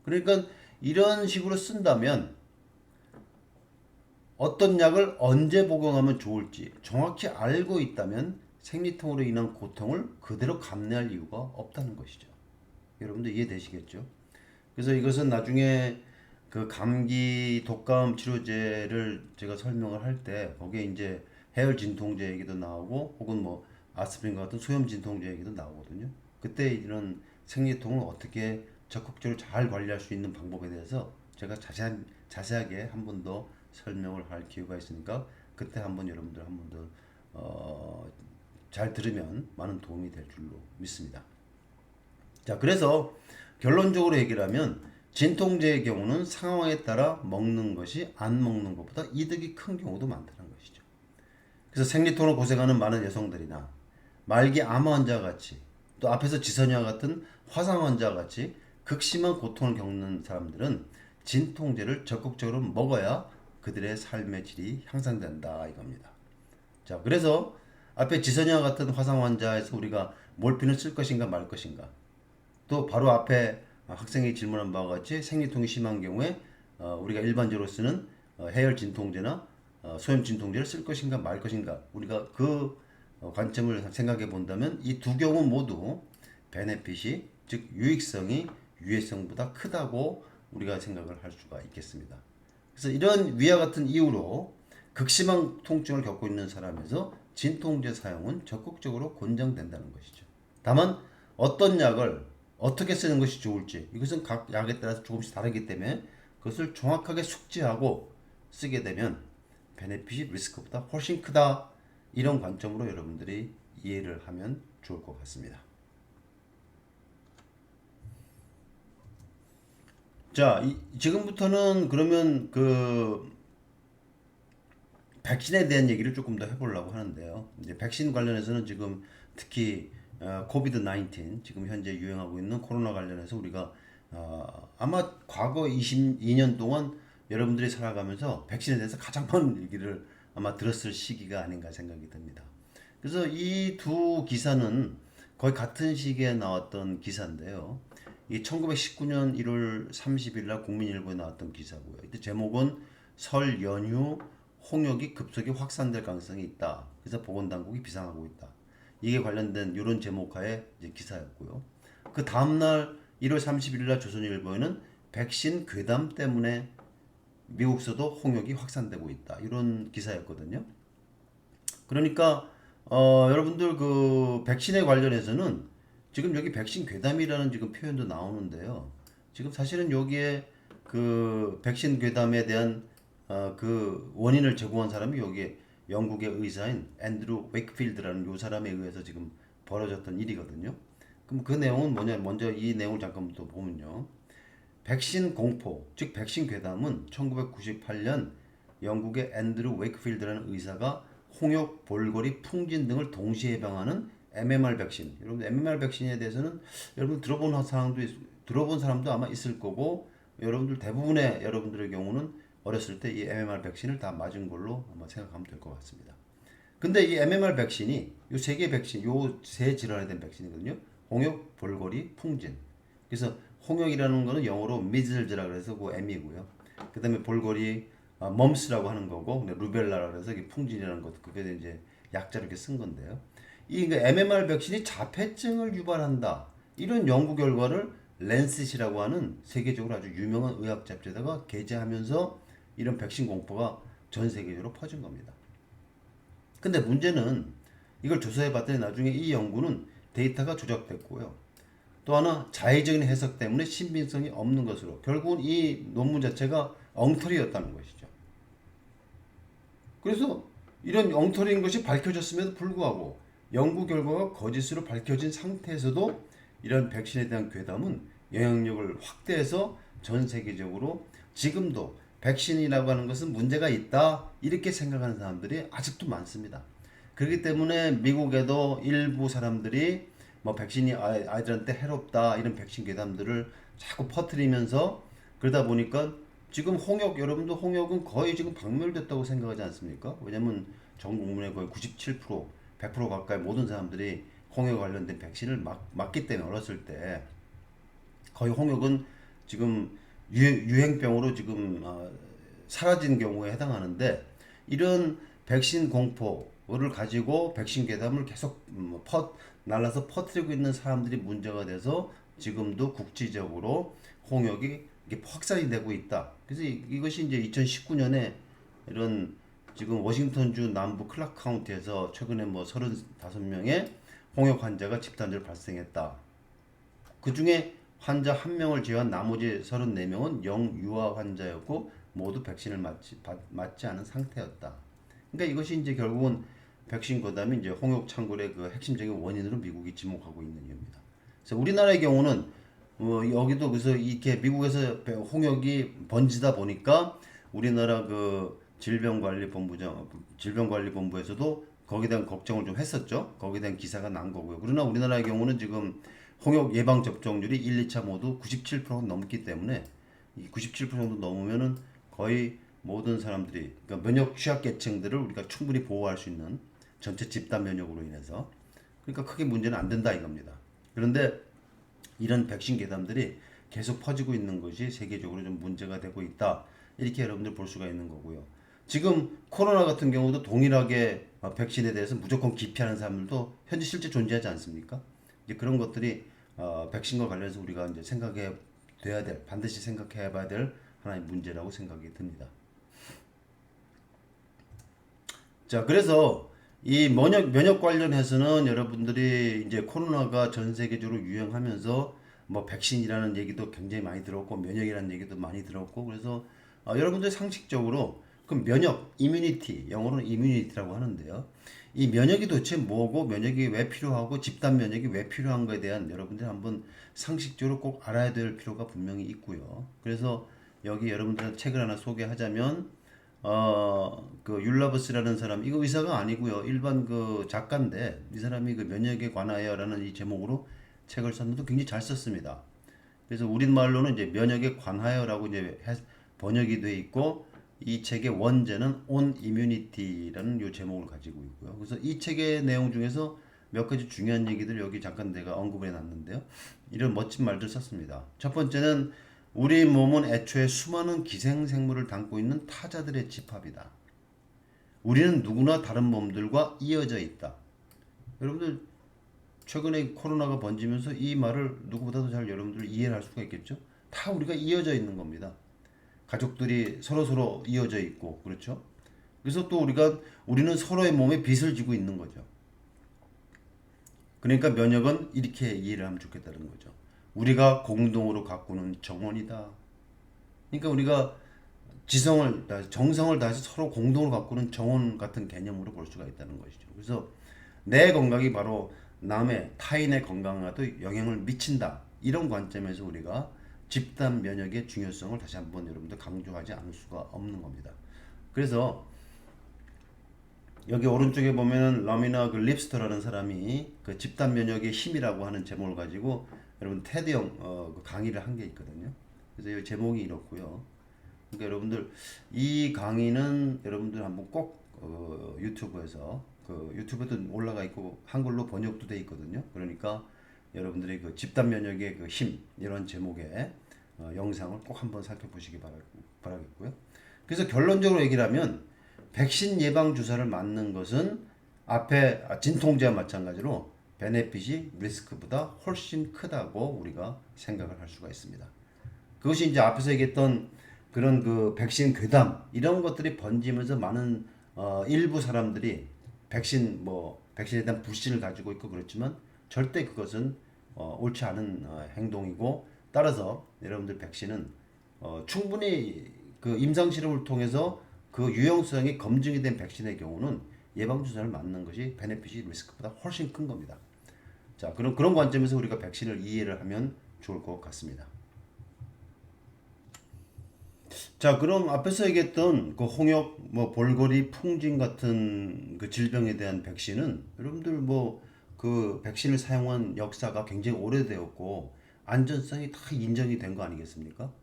그러니까 이런 식으로 쓴다면 어떤 약을 언제 복용하면 좋을지 정확히 알고 있다면 생리통으로 인한 고통을 그대로 감내할 이유가 없다는 것이죠. 여러분들 이해되시겠죠? 그래서 이것은 나중에 그 감기 독감 치료제를 제가 설명을 할 때 거기에 이제 해열 진통제 얘기도 나오고 혹은 뭐 아스피린 같은 소염 진통제 얘기도 나오거든요. 그때 이런 생리통을 어떻게 적극적으로 잘 관리할 수 있는 방법에 대해서 제가 자세하게 한 번 더 설명을 할 기회가 있으니까 그때 한번 여러분들 한 번 더 잘 들으면 많은 도움이 될 줄로 믿습니다. 자, 그래서 결론적으로 얘기를 하면 진통제의 경우는 상황에 따라 먹는 것이 안 먹는 것보다 이득이 큰 경우도 많다는 것이죠. 그래서 생리통으로 고생하는 많은 여성들이나 말기 암 환자 같이 또 앞에서 지선이와 같은 화상 환자 같이 극심한 고통을 겪는 사람들은 진통제를 적극적으로 먹어야 그들의 삶의 질이 향상된다 이겁니다. 자, 그래서 앞에 지선이와 같은 화상 환자에서 우리가 몰핀을 쓸 것인가 말 것인가 또 바로 앞에 학생이 질문한 바와 같이 생리통이 심한 경우에 우리가 일반적으로 쓰는 해열 진통제나 소염 진통제를 쓸 것인가 말 것인가 우리가 그 관점을 생각해 본다면 이 두 경우 모두 베네핏이 즉 유익성이 유해성보다 크다고 우리가 생각을 할 수가 있겠습니다. 그래서 이런 위와 같은 이유로 극심한 통증을 겪고 있는 사람에서 진통제 사용은 적극적으로 권장된다는 것이죠. 다만 어떤 약을 어떻게 쓰는 것이 좋을지 이것은 각 약에 따라서 조금씩 다르기 때문에 그것을 정확하게 숙지하고 쓰게 되면 베네핏이 리스크보다 훨씬 크다. 이런 관점으로 여러분들이 이해를 하면 좋을 것 같습니다. 자, 지금부터는 그러면 그 백신에 대한 얘기를 조금 더 해보려고 하는데요. 이제 백신 관련해서는 지금 특히 코비드 19 지금 현재 유행하고 있는 코로나 관련해서 우리가 아마 과거 22년 동안 여러분들이 살아가면서 백신에 대해서 가장 많은 얘기를 아마 들었을 시기가 아닌가 생각이 듭니다. 그래서 이 두 기사는 거의 같은 시기에 나왔던 기사인데요. 이 1919년 1월 30일 날 국민일보에 나왔던 기사고요. 이때 제목은 설 연휴 홍역이 급속히 확산될 가능성이 있다. 그래서 보건당국이 비상하고 있다. 이게 관련된 이런 제목하에 이제 기사였고요. 그 다음날 1월 31일 날 조선일보에는 백신 괴담 때문에 미국서도 홍역이 확산되고 있다. 이런 기사였거든요. 그러니까 여러분들 그 백신에 관련해서는 지금 여기 백신 괴담이라는 지금 표현도 나오는데요. 지금 사실은 여기에 그 백신 괴담에 대한 그 원인을 제공한 사람이 여기에 영국의 의사인 앤드루 웨이크필드라는 요 사람에 의해서 지금 벌어졌던 일이거든요. 그럼 그 내용은 뭐냐? 먼저 이 내용을 잠깐 또 보면요. 백신 공포, 즉 백신 괴담은 1998년 영국의 앤드루 웨이크필드라는 의사가 홍역, 볼거리, 풍진 등을 동시에 예방하는 MMR 백신. 여러분 MMR 백신에 대해서는 여러분 들어본 사람도 아마 있을 거고 여러분들 대부분의 여러분들의 경우는 어렸을 때 이 MMR 백신을 다 맞은 걸로 아마 생각하면 될 것 같습니다. 근데 이 MMR 백신이 요 세 개 백신, 요 세 질환에 대한 백신이거든요. 홍역, 볼거리, 풍진. 그래서 홍역이라는 거는 영어로 미즐즈라 그래서 그 M이고요. 그다음에 볼거리 멈스라고 하는 거고, 루벨라라 그래서 이게 풍진이라는 것도 그게 이제 약자로 이렇게 쓴 건데요. 이 MMR 백신이 자폐증을 유발한다. 이런 연구 결과를 랜셋이라고 하는 세계적으로 아주 유명한 의학 잡지에다가 게재하면서 이런 백신 공포가 전 세계적으로 퍼진 겁니다. 근데 문제는 이걸 조사해 봤더니 나중에 이 연구는 데이터가 조작됐고요. 또 하나 자의적인 해석 때문에 신빙성이 없는 것으로 결국은 이 논문 자체가 엉터리였다는 것이죠. 그래서 이런 엉터리인 것이 밝혀졌음에도 불구하고 연구 결과가 거짓으로 밝혀진 상태에서도 이런 백신에 대한 괴담은 영향력을 확대해서 전 세계적으로 지금도 백신이라고 하는 것은 문제가 있다 이렇게 생각하는 사람들이 아직도 많습니다. 그렇기 때문에 미국에도 일부 사람들이 뭐 백신이 아이들한테 해롭다 이런 백신 괴담들을 자꾸 퍼뜨리면서 그러다 보니까 지금 홍역 여러분도 홍역은 거의 지금 박멸됐다고 생각하지 않습니까? 왜냐면 전 국민의 거의 97% 100% 가까이 모든 사람들이 홍역 관련된 백신을 맞기 때문에 어렸을 때 거의 홍역은 지금 유행병으로 지금 사라진 경우에 해당하는데 이런 백신 공포를 가지고 백신 괴담을 계속 날라서 퍼뜨리고 있는 사람들이 문제가 돼서 지금도 국제적으로 홍역이 이게 확산이 되고 있다. 그래서 이것이 이제 2019년에 이런 지금 워싱턴주 남부 클라크 카운티에서 최근에 뭐 35명의 홍역 환자가 집단적으로 발생했다. 그 중에 환자 1명을 제외한 나머지 34명은 영유아 환자였고 모두 백신을 맞지 않은 상태였다. 그러니까 이것이 이제 결국은 백신 거담이 이제 홍역 창궐의 그 핵심적인 원인으로 미국이 지목하고 있는 이유입니다. 그래서 우리나라의 경우는 여기도 그래서 이렇게 미국에서 홍역이 번지다 보니까 우리나라 그 질병관리본부에서도 거기에 대한 걱정을 좀 했었죠. 거기에 대한 기사가 난 거고요. 그러나 우리나라의 경우는 지금 홍역 예방 접종률이 1, 2차 모두 97% 넘기 때문에 이 97% 정도 넘으면은 거의 모든 사람들이 그러니까 면역 취약계층들을 우리가 충분히 보호할 수 있는 전체 집단 면역으로 인해서 그러니까 크게 문제는 안 된다 이겁니다. 그런데 이런 백신 괴담들이 계속 퍼지고 있는 것이 세계적으로 좀 문제가 되고 있다. 이렇게 여러분들 볼 수가 있는 거고요. 지금 코로나 같은 경우도 동일하게 백신에 대해서 무조건 기피하는 사람들도 현재 실제 존재하지 않습니까? 이제 그런 것들이 백신과 관련해서 우리가 이제 반드시 생각해 봐야 될 하나의 문제라고 생각이 듭니다. 자, 그래서 이 면역 관련해서는 여러분들이 이제 코로나가 전 세계적으로 유행하면서 뭐 백신이라는 얘기도 굉장히 많이 들었고 면역이라는 얘기도 많이 들었고 그래서 여러분들 상식적으로 그 면역, 이뮤니티, 영어로는 이뮤니티라고 하는데요. 이 면역이 도대체 뭐고 면역이 왜 필요하고 집단 면역이 왜 필요한 거에 대한 여러분들이 한번 상식적으로 꼭 알아야 될 필요가 분명히 있고요. 그래서 여기 여러분들한테 책을 하나 소개하자면 그 율라버스라는 사람 이거 의사가 아니고요. 일반 그 작가인데 이 사람이 그 면역에 관하여라는 이 제목으로 책을 썼는데 굉장히 잘 썼습니다. 그래서 우리말로는 이제 면역에 관하여라고 이제 번역이 돼 있고 이 책의 원제는 On Immunity라는 요 제목을 가지고 있고요. 그래서 이 책의 내용 중에서 몇 가지 중요한 얘기들 여기 잠깐 내가 언급을 해놨는데요. 이런 멋진 말들 썼습니다. 첫 번째는 우리 몸은 애초에 수많은 기생생물을 담고 있는 타자들의 집합이다. 우리는 누구나 다른 몸들과 이어져 있다. 여러분들 최근에 코로나가 번지면서 이 말을 누구보다도 잘 여러분들 이해를 할 수가 있겠죠? 다 우리가 이어져 있는 겁니다. 가족들이 서로서로 이어져 있고 그렇죠? 그래서 또 우리는 서로의 몸에 빚을 지고 있는 거죠. 그러니까 면역은 이렇게 이해를 하면 좋겠다는 거죠. 우리가 공동으로 가꾸는 정원이다. 그러니까 우리가 정성을 다해서 서로 공동으로 가꾸는 정원 같은 개념으로 볼 수가 있다는 것이죠. 그래서 내 건강이 바로 남의 타인의 건강에도 영향을 미친다. 이런 관점에서 우리가 집단 면역의 중요성을 다시 한번 여러분들 강조하지 않을 수가 없는 겁니다. 그래서 여기 오른쪽에 보면은 라미나 그 립스터라는 사람이 그 집단 면역의 힘이라고 하는 제목을 가지고 여러분 테드형 그 강의를 한 게 있거든요. 그래서 이 제목이 이렇고요. 그러니까 여러분들 이 강의는 여러분들 한번 꼭 유튜브에서 그 유튜브에도 올라가 있고 한글로 번역도 돼 있거든요. 그러니까 여러분들이 그 집단 면역의 그 힘 이런 제목의 영상을 꼭 한번 살펴보시기 바라겠고요. 그래서 결론적으로 얘기를 하면 백신 예방 주사를 맞는 것은 앞에 진통제와 마찬가지로 베네핏이 리스크보다 훨씬 크다고 우리가 생각을 할 수가 있습니다. 그것이 이제 앞에서 얘기했던 그런 그 백신 괴담 이런 것들이 번지면서 많은 일부 사람들이 백신에 대한 불신을 가지고 있고 그렇지만 절대 그것은 옳지 않은 행동이고 따라서 여러분들 백신은 충분히 그 임상 실험을 통해서 그 유용성이 검증이 된 백신의 경우는 예방 주사를 맞는 것이 베네핏이 리스크보다 훨씬 큰 겁니다. 자, 그런 관점에서 우리가 백신을 이해를 하면 좋을 것 같습니다. 자, 그럼 앞에서 얘기했던 그 홍역, 뭐 볼거리, 풍진 같은 그 질병에 대한 백신은 여러분들 뭐 그 백신을 사용한 역사가 굉장히 오래되었고 안전성이 다 인정이 된 거 아니겠습니까?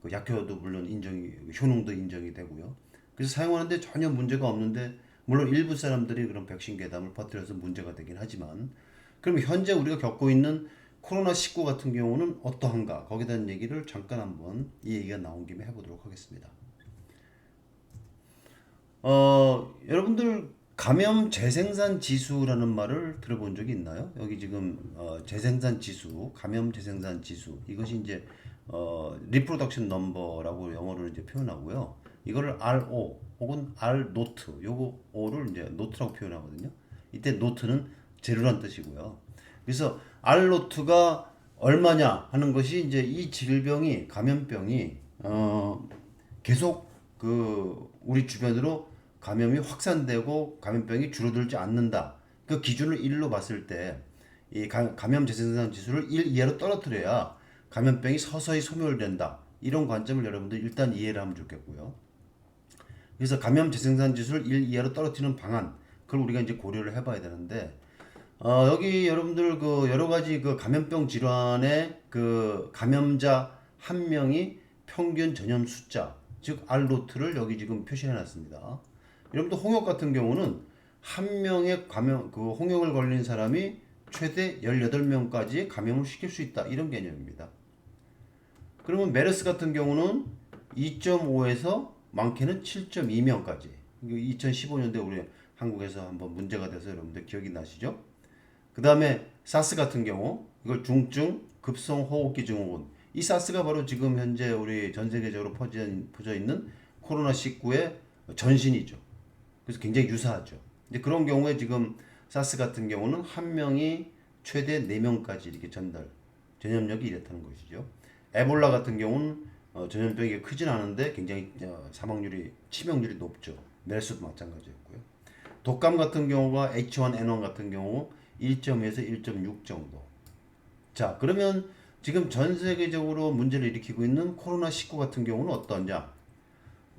그 약효도 물론 효능도 인정이 되고요. 그래서 사용하는데 전혀 문제가 없는데 물론 일부 사람들이 그런 백신 괴담을 퍼뜨려서 문제가 되긴 하지만 그럼 현재 우리가 겪고 있는 코로나19 같은 경우는 어떠한가? 거기에 대한 얘기를 잠깐 한번 이 얘기가 나온 김에 해보도록 하겠습니다. 여러분들 감염 재생산 지수라는 말을 들어본 적이 있나요? 여기 지금 재생산 지수, 감염 재생산 지수 이것이 이제 리프로덕션 넘버라고 영어로 이제 표현하고요. 이거를 RO 혹은 R 노트, 요거 O를 이제 노트라고 표현하거든요. 이때 노트는 제로란 뜻이고요. 그래서 R 노트가 얼마냐 하는 것이 이제 이 질병이 감염병이 계속 그 우리 주변으로 감염이 확산되고 감염병이 줄어들지 않는다. 그 기준을 1로 봤을 때 이 감염 재생산 지수를 1 이하로 떨어뜨려야 감염병이 서서히 소멸된다. 이런 관점을 여러분들 일단 이해를 하면 좋겠고요. 그래서 감염 재생산 지수를 1 이하로 떨어뜨리는 방안, 그걸 우리가 이제 고려를 해봐야 되는데, 여기 여러분들 그 여러 가지 그 감염병 질환의 그 감염자 한 명이 평균 전염 숫자, 즉 R노트를 여기 지금 표시해 놨습니다. 여러분들 홍역 같은 경우는 한 명의 그 홍역을 걸린 사람이 최대 18명까지 감염을 시킬 수 있다. 이런 개념입니다. 그러면 메르스 같은 경우는 2.5에서 많게는 7.2명까지. 2015년도에 우리 한국에서 한번 문제가 돼서 여러분들 기억이 나시죠? 그 다음에 사스 같은 경우 이걸 중증 급성 호흡기 증후군. 이 사스가 바로 지금 현재 우리 전 세계적으로 퍼져 있는 코로나19의 전신이죠. 그래서 굉장히 유사하죠. 이제 그런 경우에 지금 사스 같은 경우는 한 명이 최대 4명까지 이렇게 전염력이 이렇다는 것이죠. 에볼라 같은 경우는 전염병이 크진 않은데 굉장히 사망률이 치명률이 높죠. 메르스도 마찬가지였고요. 독감 같은 경우가 H1N1 같은 경우 1.2에서 1.6 정도. 자, 그러면 지금 전 세계적으로 문제를 일으키고 있는 코로나19 같은 경우는 어떠냐?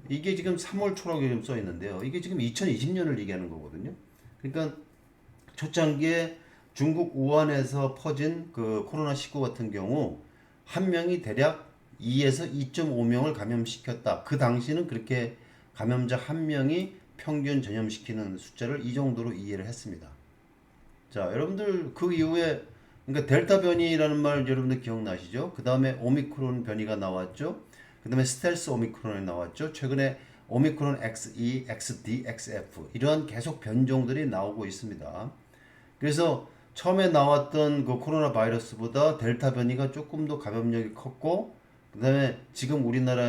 이게 지금 3월 초라고 지금 써 있는데요. 이게 지금 2020년을 얘기하는 거거든요. 그러니까 초창기에 중국 우한에서 퍼진 그 코로나19 같은 경우 한 명이 대략 2에서 2.5명을 감염시켰다. 그 당시는 그렇게 감염자 한 명이 평균 전염시키는 숫자를 이 정도로 이해를 했습니다. 자, 여러분들 그 이후에 그러니까 델타 변이라는 말 여러분들 기억나시죠? 그 다음에 오미크론 변이가 나왔죠. 그 다음에 스텔스 오미크론이 나왔죠. 최근에 오미크론 XE, XD, XF 이러한 계속 변종들이 나오고 있습니다. 그래서 처음에 나왔던 그 코로나 바이러스보다 델타 변이가 조금 더 감염력이 컸고 그 다음에 지금 우리나라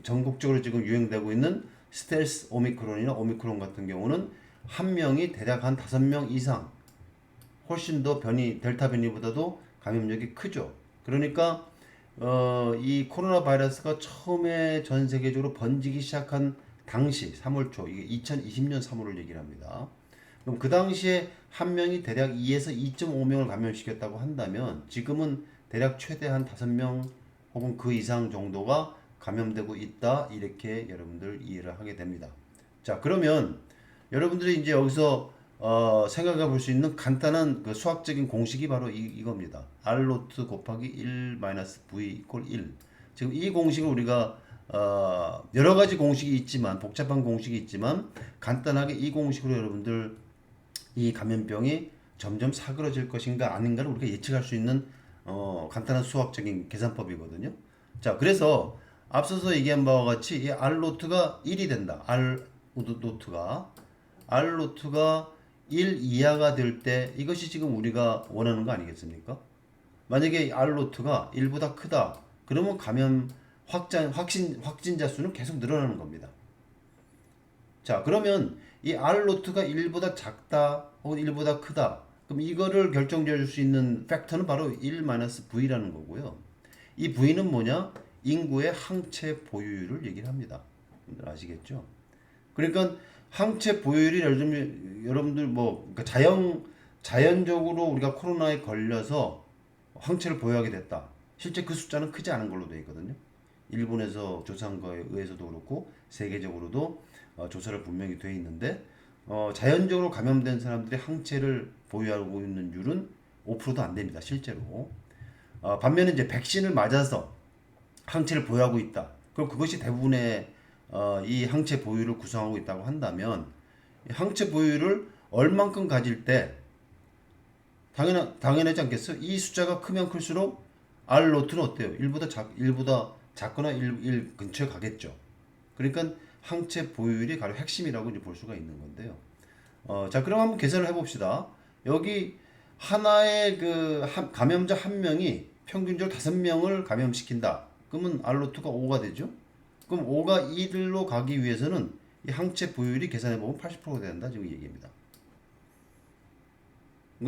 전국적으로 지금 유행되고 있는 스텔스 오미크론이나 오미크론 같은 경우는 한 명이 대략 한 5명 이상 훨씬 더 델타 변이보다도 감염력이 크죠. 그러니까 이 코로나 바이러스가 처음에 전 세계적으로 번지기 시작한 당시 3월 초, 이게 2020년 3월을 얘기를 합니다. 그럼 그 당시에 한 명이 대략 2에서 2.5명을 감염시켰다고 한다면 지금은 대략 최대 한 5명 혹은 그 이상 정도가 감염되고 있다. 이렇게 여러분들 이해를 하게 됩니다. 자, 그러면 여러분들이 이제 여기서 생각해 볼 수 있는 간단한 그 수학적인 공식이 바로 이겁니다. R 노트 곱하기 1 마이너스 V 이퀄 1. 지금 이 공식을 우리가 여러 가지 공식이 있지만 복잡한 공식이 있지만 간단하게 이 공식으로 여러분들 이 감염병이 점점 사그러질 것인가 아닌가를 우리가 예측할 수 있는 간단한 수학적인 계산법이거든요. 자, 그래서 앞서서 얘기한 바와 같이 이 R 노트가 1이 된다. R 노트가 1 이하가 될 때 이것이 지금 우리가 원하는 거 아니겠습니까? 만약에 R 노트가 1보다 크다. 그러면 감염 확진자 수는 계속 늘어나는 겁니다. 자, 그러면 이 R 노트가 1보다 작다 혹은 1보다 크다. 그럼 이거를 결정지어 줄 수 있는 팩터는 바로 1-V라는 거고요. 이 V는 뭐냐? 인구의 항체 보유율을 얘기를 합니다. 여러분들 아시겠죠? 그러니까 항체 보유율이 여러분들 뭐 그러니까 자연적으로 우리가 코로나에 걸려서 항체를 보유하게 됐다. 실제 그 숫자는 크지 않은 걸로 되어 있거든요. 일본에서 조사한 거에 의해서도 그렇고 세계적으로도 조사를 분명히 되어 있는데 자연적으로 감염된 사람들이 항체를 보유하고 있는 율은 5%도 안 됩니다. 실제로. 반면에 이제 백신을 맞아서 항체를 보유하고 있다. 그럼 그것이 대부분의 이 항체 보유를 구성하고 있다고 한다면 항체 보유를 얼만큼 가질 때 당연하지 않겠어요? 이 숫자가 크면 클수록 R 노트는 어때요? 1보다 작거나 1 근처에 가겠죠. 그러니까 항체 보유율이 가장 핵심이라고 이제 볼 수가 있는 건데요. 자, 그럼 한번 계산을 해봅시다. 여기 하나의 감염자 한 명이 평균적으로 5명을 감염시킨다. 그러면 R 노트가 5가 되죠. 그럼 5가 1로 가기 위해서는 이 항체 보유율이 계산해보면 80%가 된다. 지금 얘기입니다.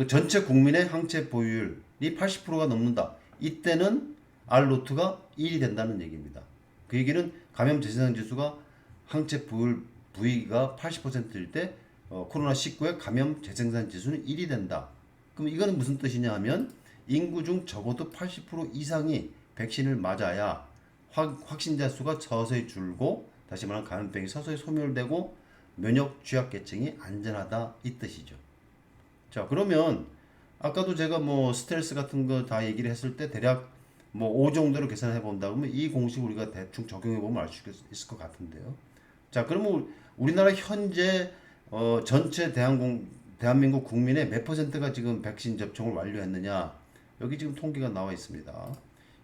전체 국민의 항체 보유율이 80%가 넘는다. 이때는 R 노트가 1이 된다는 얘기입니다. 그 얘기는 감염 재생산 지수가 항체 보유율 V가 80%일 때 코로나19의 감염 재생산 지수는 1이 된다. 그럼 이거는 무슨 뜻이냐 하면 인구 중 적어도 80% 이상이 백신을 맞아야 확진자 수가 서서히 줄고 다시 말하면 감염병이 서서히 소멸되고 면역 취약계층이 안전하다 이 뜻이죠. 자, 그러면 아까도 제가 뭐 스트레스 같은 거 다 얘기를 했을 때 대략 뭐 5 정도로 계산해 본다 그러면 이 공식 우리가 대충 적용해 보면 알 수 있을 것 같은데요. 자, 그러면 우리나라 현재 전체 대한민국 국민의 몇 퍼센트가 지금 백신 접종을 완료했느냐? 여기 지금 통계가 나와 있습니다.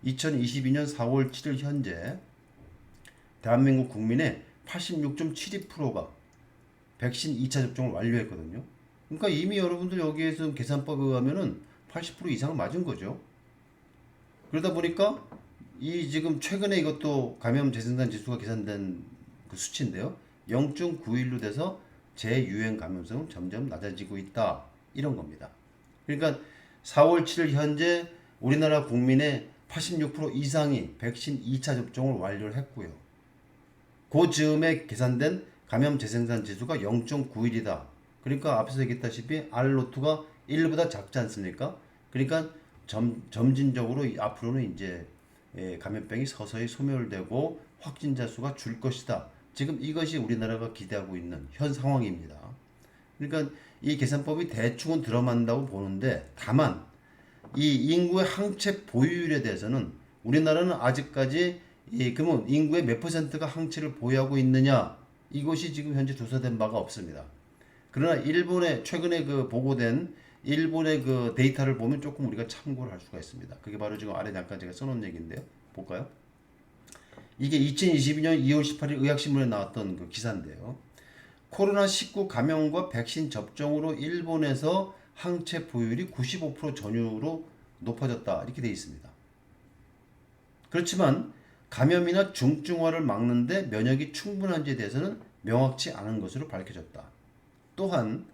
2022년 4월 7일 현재 대한민국 국민의 86.72%가 백신 2차 접종을 완료했거든요. 그러니까 이미 여러분들 여기에서 계산법에 의하면은 80% 이상은 맞은 거죠. 그러다 보니까 이 지금 최근에 이것도 감염 재생산 지수가 계산된 그 수치인데요. 0.91로 돼서 재유행 감염성은 점점 낮아지고 있다. 이런 겁니다. 그러니까 4월 7일 현재 우리나라 국민의 86% 이상이 백신 2차 접종을 완료를 했고요. 그 즈음에 계산된 감염 재생산 지수가 0.91이다. 그러니까 앞에서 얘기했다시피 R 노트가 1보다 작지 않습니까? 그러니까 점진적으로 앞으로는 이제 감염병이 서서히 소멸되고 확진자 수가 줄 것이다. 지금 이것이 우리나라가 기대하고 있는 현 상황입니다. 그러니까 이 계산법이 대충은 들어맞는다고 보는데 다만 이 인구의 항체 보유율에 대해서는 우리나라는 아직까지 그러면 인구의 몇 퍼센트가 항체를 보유하고 있느냐 이것이 지금 현재 조사된 바가 없습니다. 그러나 일본의 최근에 보고된 일본의 그 데이터를 보면 조금 우리가 참고를 할 수가 있습니다. 그게 바로 지금 아래 잠깐 제가 써놓은 얘기인데요. 볼까요? 이게 2022년 2월 18일 의학신문에 나왔던 그 기사인데요. 코로나19 감염과 백신 접종으로 일본에서 항체 보유율이 95% 전후로 높아졌다. 이렇게 되어 있습니다. 그렇지만 감염이나 중증화를 막는데 면역이 충분한지에 대해서는 명확치 않은 것으로 밝혀졌다. 또한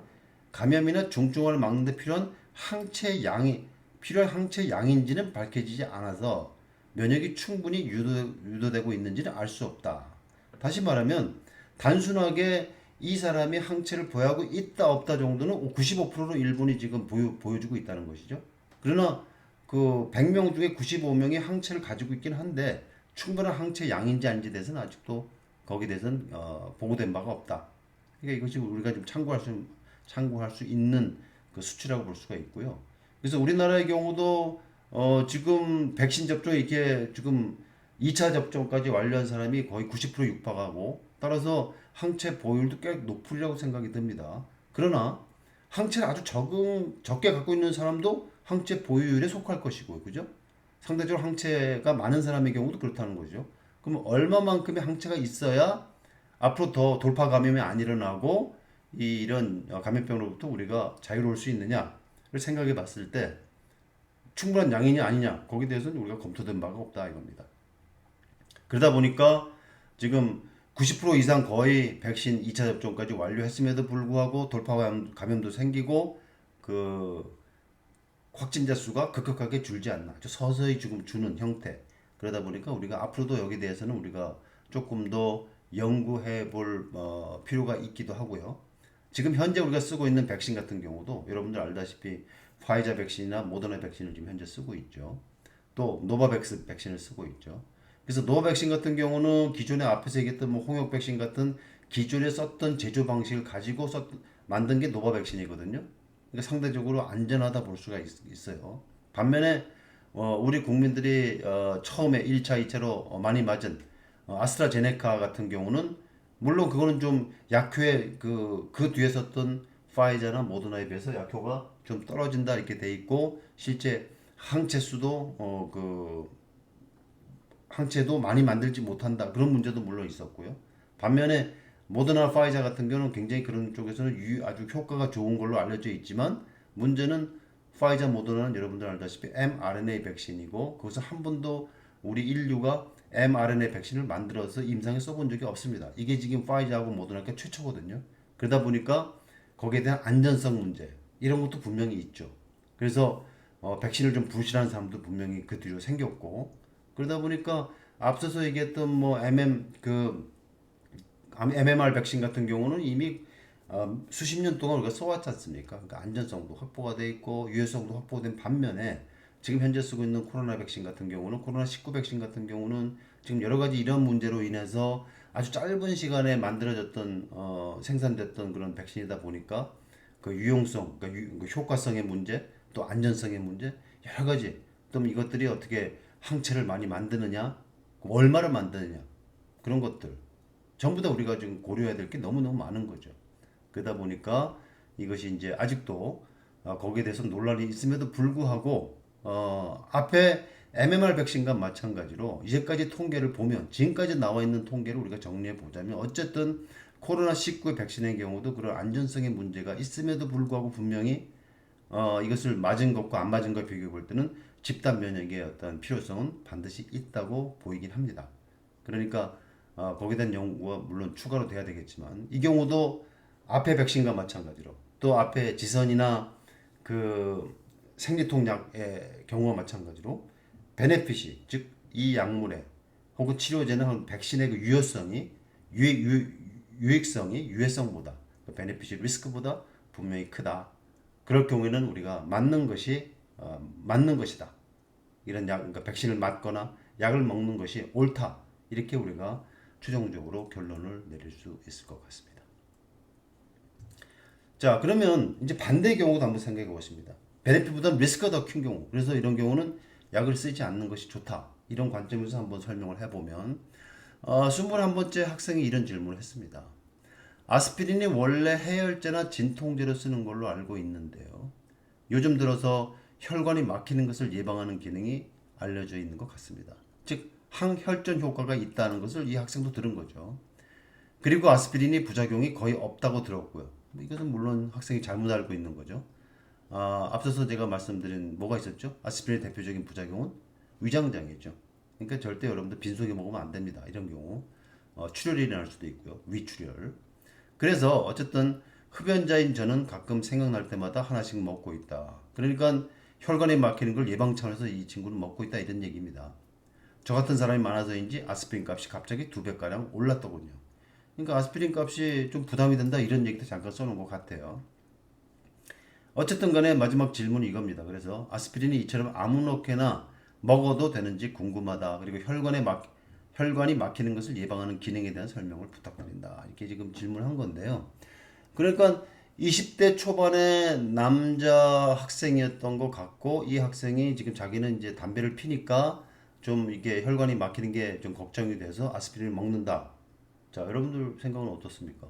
감염이나 중증화를 막는데 필요한 항체 양인지는 밝혀지지 않아서 면역이 충분히 유도되고 있는지는 알 수 없다. 다시 말하면 단순하게 이 사람이 항체를 보유하고 있다 없다 정도는 95%로 일본이 지금 보여주고 있다는 것이죠. 그러나 그 100명 중에 95명이 항체를 가지고 있긴 한데 충분한 항체 양인지 아닌지 대해서는 아직도 거기에 대해서는 보고된 바가 없다. 그러니까 이것이 우리가 좀 참고할 수 있는 그 수치라고 볼 수가 있고요. 그래서 우리나라의 경우도 지금 백신 접종이 이렇게 지금 2차 접종까지 완료한 사람이 거의 90% 육박하고 따라서 항체 보유율도 꽤 높으리라고 생각이 듭니다. 그러나 항체를 아주 적게 갖고 있는 사람도 항체 보유율에 속할 것이고, 그죠? 상대적으로 항체가 많은 사람의 경우도 그렇다는 거죠. 그럼 얼마만큼의 항체가 있어야 앞으로 더 돌파 감염이 안 일어나고 이런 감염병으로부터 우리가 자유로울 수 있느냐를 생각해 봤을 때 충분한 양이냐 아니냐 거기에 대해서는 우리가 검토된 바가 없다 이겁니다. 그러다 보니까 지금 90% 이상 거의 백신 2차 접종까지 완료했음에도 불구하고 돌파 감염도 생기고 그 확진자 수가 급격하게 줄지 않나. 서서히 지금 주는 형태. 그러다 보니까 우리가 앞으로도 여기에 대해서는 우리가 조금 더 연구해 볼 필요가 있기도 하고요. 지금 현재 우리가 쓰고 있는 백신 같은 경우도 여러분들 알다시피 화이자 백신이나 모더나 백신을 지금 현재 쓰고 있죠. 또 노바백스 백신을 쓰고 있죠. 그래서 노바백신 같은 경우는 기존에 앞에서 얘기했던 뭐 홍역 백신 같은 기존에 썼던 제조 방식을 가지고 만든 게 노바백신이거든요. 그러니까 상대적으로 안전하다 볼 수가 있어요. 반면에 우리 국민들이 처음에 1차, 2차로 많이 맞은 아스트라제네카 같은 경우는 물론 그거는 좀 약효에 그 뒤에 썼던 파이자나 모더나에 비해서 약효가 좀 떨어진다 이렇게 돼 있고 실제 항체 수도 항체도 많이 만들지 못한다 그런 문제도 물론 있었고요. 반면에 모더나 파이자 같은 경우는 굉장히 그런 쪽에서는 아주 효과가 좋은 걸로 알려져 있지만 문제는 파이자 모더나는 여러분들 알다시피 mRNA 백신이고 거기서 한 번도 우리 인류가 mRNA 백신을 만들어서 임상에 써본 적이 없습니다. 이게 지금 파이자하고 모더나가 최초거든요. 그러다 보니까 거기에 대한 안전성 문제 이런 것도 분명히 있죠. 그래서 백신을 좀 불신하는 사람도 분명히 그 뒤로 생겼고 그러다 보니까 앞서서 얘기했던 뭐 MMR 백신 같은 경우는 이미 수십 년 동안 우리가 써왔지 않습니까? 그러니까 안전성도 확보가 돼 있고 유효성도 확보된 반면에 지금 현재 쓰고 있는 코로나 백신 같은 경우는 코로나19 백신 같은 경우는 지금 여러 가지 이런 문제로 인해서 아주 짧은 시간에 만들어졌던 생산됐던 그런 백신이다 보니까 그 유용성, 그러니까 그 효과성의 문제, 또 안전성의 문제 여러 가지 또 이것들이 어떻게 항체를 많이 만드느냐, 얼마를 만드느냐 그런 것들 전부 다 우리가 지금 고려해야 될 게 너무너무 많은 거죠. 그러다 보니까 이것이 이제 아직도 거기에 대해서 논란이 있음에도 불구하고 앞에 MMR 백신과 마찬가지로 이제까지 통계를 보면 지금까지 나와 있는 통계를 우리가 정리해 보자면 어쨌든 코로나19 백신의 경우도 그런 안전성의 문제가 있음에도 불구하고 분명히 이것을 맞은 것과 안 맞은 걸 비교해 볼 때는 집단 면역의 어떤 필요성은 반드시 있다고 보이긴 합니다. 그러니까 거기에 대한 연구가 물론 추가로 돼야 되겠지만 이 경우도 앞에 백신과 마찬가지로 또 앞에 지선이나 그 생리통약의 경우와 마찬가지로 베네핏이 즉 이 약물의 혹은 치료제는 혹은 백신의 그 유효성이 유익성이 유해성보다 그 베네핏이 리스크보다 분명히 크다. 그럴 경우에는 우리가 맞는 것이다. 이런 그러니까 백신을 맞거나 약을 먹는 것이 옳다. 이렇게 우리가 최종적으로 결론을 내릴 수 있을 것 같습니다. 자, 그러면 이제 반대의 경우도 한번 생각해 보십니다. 베네핏보다 리스크가 더 큰 경우. 그래서 이런 경우는 약을 쓰지 않는 것이 좋다. 이런 관점에서 한번 설명을 해보면 21번째 학생이 이런 질문을 했습니다. 아스피린이 원래 해열제나 진통제로 쓰는 걸로 알고 있는데요. 요즘 들어서 혈관이 막히는 것을 예방하는 기능이 알려져 있는 것 같습니다. 즉 항혈전 효과가 있다는 것을 이 학생도 들은 거죠. 그리고 아스피린이 부작용이 거의 없다고 들었고요. 이것은 물론 학생이 잘못 알고 있는 거죠. 앞서서 제가 말씀드린 뭐가 있었죠? 아스피린의 대표적인 부작용은 위장장애죠. 그러니까 절대 여러분들 빈속에 먹으면 안 됩니다. 이런 경우 출혈이 일어날 수도 있고요. 위출혈. 그래서 어쨌든 흡연자인 저는 가끔 생각날 때마다 하나씩 먹고 있다. 그러니까 혈관이 막히는 걸 예방 차원에서 이 친구는 먹고 있다 이런 얘기입니다. 저 같은 사람이 많아서인지 아스피린 값이 갑자기 2배가량 올랐더군요. 그러니까 아스피린 값이 좀 부담이 된다 이런 얘기도 잠깐 써놓은 것 같아요. 어쨌든 간에 마지막 질문이 이겁니다. 그래서 아스피린이 이처럼 아무렇게나 먹어도 되는지 궁금하다. 그리고 혈관이 막히는 것을 예방하는 기능에 대한 설명을 부탁드린다. 이렇게 지금 질문한 건데요. 그러니까 20대 초반의 남자 학생이었던 것 같고 이 학생이 지금 자기는 이제 담배를 피니까 좀 이게 혈관이 막히는 게 좀 걱정이 돼서 아스피린을 먹는다. 자, 여러분들 생각은 어떻습니까?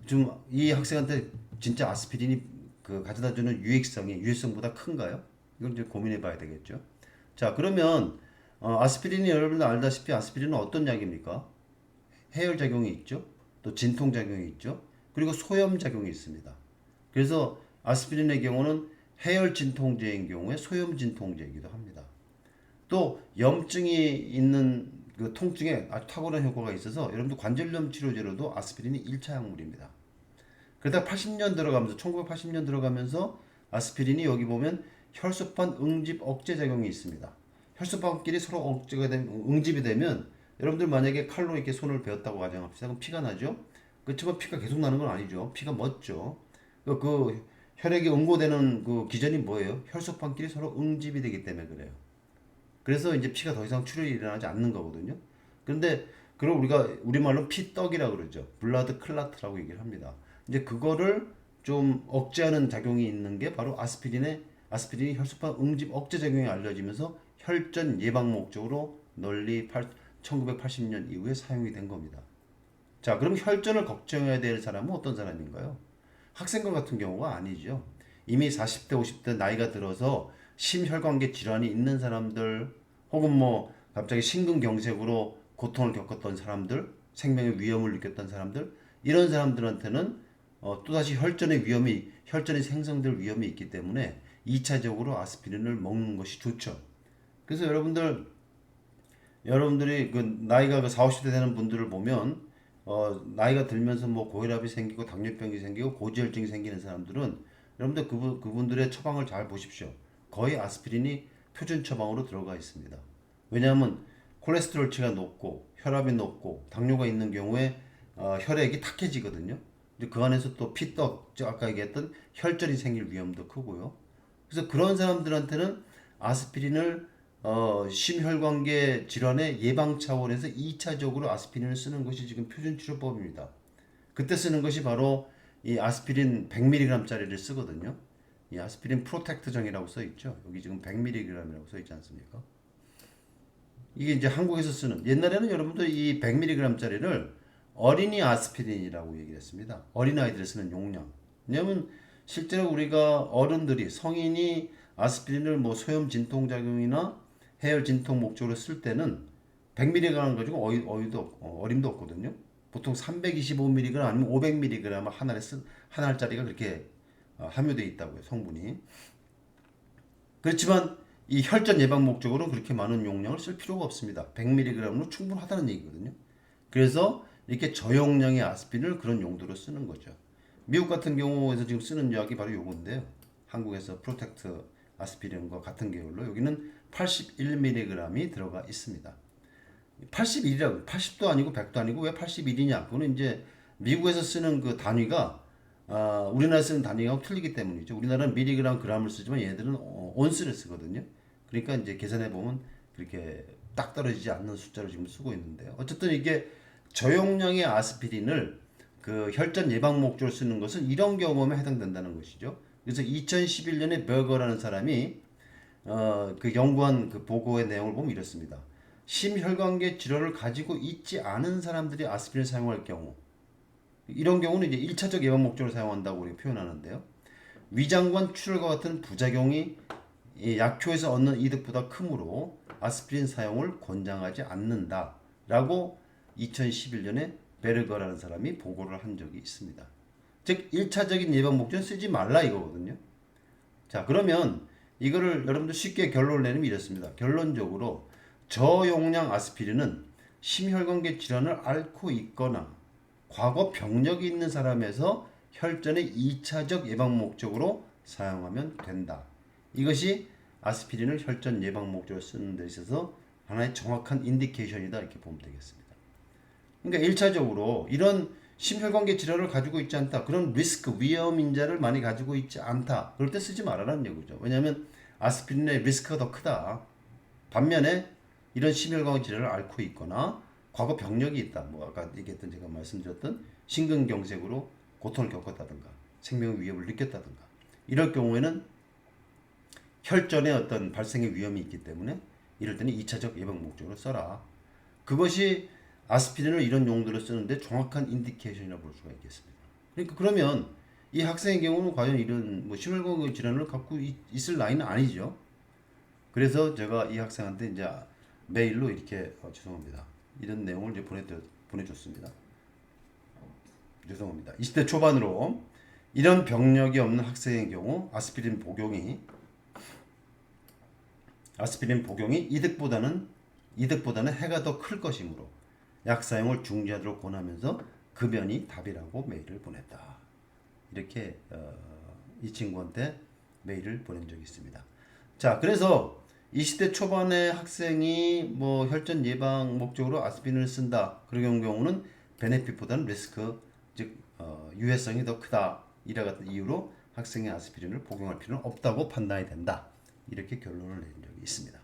좀 이 학생한테 진짜 아스피린이 그 가져다 주는 유해성보다 큰가요? 이건 이제 고민해 봐야 되겠죠. 자, 그러면 아스피린이 여러분들 알다시피 아스피린은 어떤 약입니까? 해열 작용이 있죠. 또 진통 작용이 있죠. 그리고 소염 작용이 있습니다. 그래서 아스피린의 경우는 해열 진통제인 경우에 소염 진통제이기도 합니다. 또 염증이 있는 그 통증에 아주 탁월한 효과가 있어서 여러분들 관절염 치료제로도 아스피린이 1차 약물입니다. 그러다 80년 들어가면서 1980년 들어가면서 아스피린이 여기 보면 혈소판 응집 억제 작용이 있습니다. 혈소판끼리 서로 억제가 되면 응집이 되면 여러분들 만약에 칼로 이렇게 손을 베었다고 가정합시다. 그럼 피가 나죠? 그렇지만 피가 계속 나는 건 아니죠. 피가 멎죠. 그 혈액이 응고되는 그 기전이 뭐예요? 혈소판끼리 서로 응집이 되기 때문에 그래요. 그래서 이제 피가 더 이상 출혈이 일어나지 않는 거거든요. 그런데 그걸 우리가 우리말로 피떡이라고 그러죠. 블라드 클라트라고 얘기를 합니다. 이제 그거를 좀 억제하는 작용이 있는 게 바로 아스피린이 혈소판 응집 억제 작용이 알려지면서 혈전 예방 목적으로 널리 1980년 이후에 사용이 된 겁니다. 자, 그럼 혈전을 걱정해야 될 사람은 어떤 사람인가요? 학생과 같은 경우가 아니죠. 이미 40대, 50대 나이가 들어서 심혈관계 질환이 있는 사람들, 혹은 뭐 갑자기 심근경색으로 고통을 겪었던 사람들, 생명의 위험을 느꼈던 사람들, 이런 사람들한테는 또다시 혈전이 생성될 위험이 있기 때문에 2차적으로 아스피린을 먹는 것이 좋죠. 그래서 여러분들이 그 나이가 그 40, 50대 되는 분들을 보면 나이가 들면서 뭐 고혈압이 생기고 당뇨병이 생기고 고지혈증이 생기는 사람들은 여러분들 그분들의 처방을 잘 보십시오. 거의 아스피린이 표준 처방으로 들어가 있습니다. 왜냐하면 콜레스테롤치가 높고 혈압이 높고 당뇨가 있는 경우에 혈액이 탁해지거든요. 이제 그 안에서 또 피떡, 아까 얘기했던 혈전이 생길 위험도 크고요. 그래서 그런 사람들한테는 아스피린을 심혈관계 질환의 예방 차원에서 2차적으로 아스피린을 쓰는 것이 지금 표준 치료법입니다. 그때 쓰는 것이 바로 이 아스피린 100mg짜리를 쓰거든요. 이 아스피린 프로텍트정이라고 써 있죠. 여기 지금 100mg이라고 써 있지 않습니까? 이게 이제 한국에서 쓰는 옛날에는 여러분들 이 100mg짜리를 어린이 아스피린이라고 얘기를 했습니다. 어린아이들이 쓰는 용량. 왜냐면 실제로 우리가 어른들이 성인이 아스피린을 뭐 소염 진통 작용이나 해열 진통 목적으로 쓸 때는 100mg 가지고 어림도 없거든요. 보통 325mg 아니면 500mg 한 알짜리가 그렇게 함유되어 있다고요, 성분이. 그렇지만 이 혈전 예방 목적으로 그렇게 많은 용량을 쓸 필요가 없습니다. 100mg로 충분하다는 얘기거든요. 그래서 이렇게 저용량의 아스피린을 그런 용도로 쓰는 거죠. 미국 같은 경우에서 지금 쓰는 약이 바로 요건데요. 한국에서 프로텍트 아스피린과 같은 계열로 여기는 81mg이 들어가 있습니다. 81이라고 80도 아니고 100도 아니고 왜 81이냐? 그거는 이제 미국에서 쓰는 그 단위가 우리나라 쓰는 단위가 틀리기 때문이죠. 우리나라는 미리그램 그램을 쓰지만 얘들은 온스를 쓰거든요. 그러니까 이제 계산해 보면 그렇게 딱 떨어지지 않는 숫자를 지금 쓰고 있는데요. 어쨌든 이게 저용량의 아스피린을 그 혈전 예방 목적으로 쓰는 것은 이런 경험에 해당된다는 것이죠. 그래서 2011년에 버거라는 사람이 그 연구한 그 보고의 내용을 보면 이렇습니다. 심혈관계 질환을 가지고 있지 않은 사람들이 아스피린을 사용할 경우, 이런 경우는 이제 1차적 예방 목적으로 사용한다고 우리가 표현하는데요. 위장관 출혈과 같은 부작용이 이 약효에서 얻는 이득보다 크므로 아스피린 사용을 권장하지 않는다라고 2011년에 베르거라는 사람이 보고를 한 적이 있습니다. 즉 1차적인 예방 목적은 쓰지 말라 이거거든요. 자, 그러면 이거를 여러분들 쉽게 결론을 내리면 이렇습니다. 결론적으로 저용량 아스피린은 심혈관계 질환을 앓고 있거나 과거 병력이 있는 사람에서 혈전의 2차적 예방 목적으로 사용하면 된다. 이것이 아스피린을 혈전 예방 목적으로 쓰는 데 있어서 하나의 정확한 인디케이션이다 이렇게 보면 되겠습니다. 그러니까 1차적으로 이런 심혈관계 질환을 가지고 있지 않다. 그런 리스크, 위험 인자를 많이 가지고 있지 않다. 그럴 때 쓰지 말아라는 얘기죠. 왜냐하면 아스피린의 리스크가 더 크다. 반면에 이런 심혈관계 질환을 앓고 있거나 과거 병력이 있다. 뭐 아까 얘기했던 제가 말씀드렸던 심근경색으로 고통을 겪었다든가 생명의 위협을 느꼈다든가 이럴 경우에는 혈전의 어떤 발생의 위험이 있기 때문에 이럴 때는 2차적 예방 목적으로 써라. 그것이 아스피린을 이런 용도로 쓰는데 정확한 인디케이션이라고 볼 수가 있겠습니다. 그러니까 그러면 이 학생의 경우는 과연 이런 뭐 심혈관계 질환을 갖고 있을 나이는 아니죠. 그래서 제가 이 학생한테 이제 메일로 이렇게 죄송합니다. 이런 내용을 이제 보내줬습니다. 죄송합니다. 20대 초반으로 이런 병력이 없는 학생의 경우 아스피린 복용이 이득보다는 해가 더 클 것이므로 약 사용을 중지하도록 권하면서 급연이 답이라고 메일을 보냈다. 이렇게 이 친구한테 메일을 보낸 적이 있습니다. 자, 그래서 20대 초반의 학생이 뭐 혈전 예방 목적으로 아스피린을 쓴다. 그런 경우는 베네핏보다는 리스크, 즉 유해성이 더 크다. 이와 같은 이유로 학생의 아스피린을 복용할 필요는 없다고 판단이 된다. 이렇게 결론을 내린 적이 있습니다.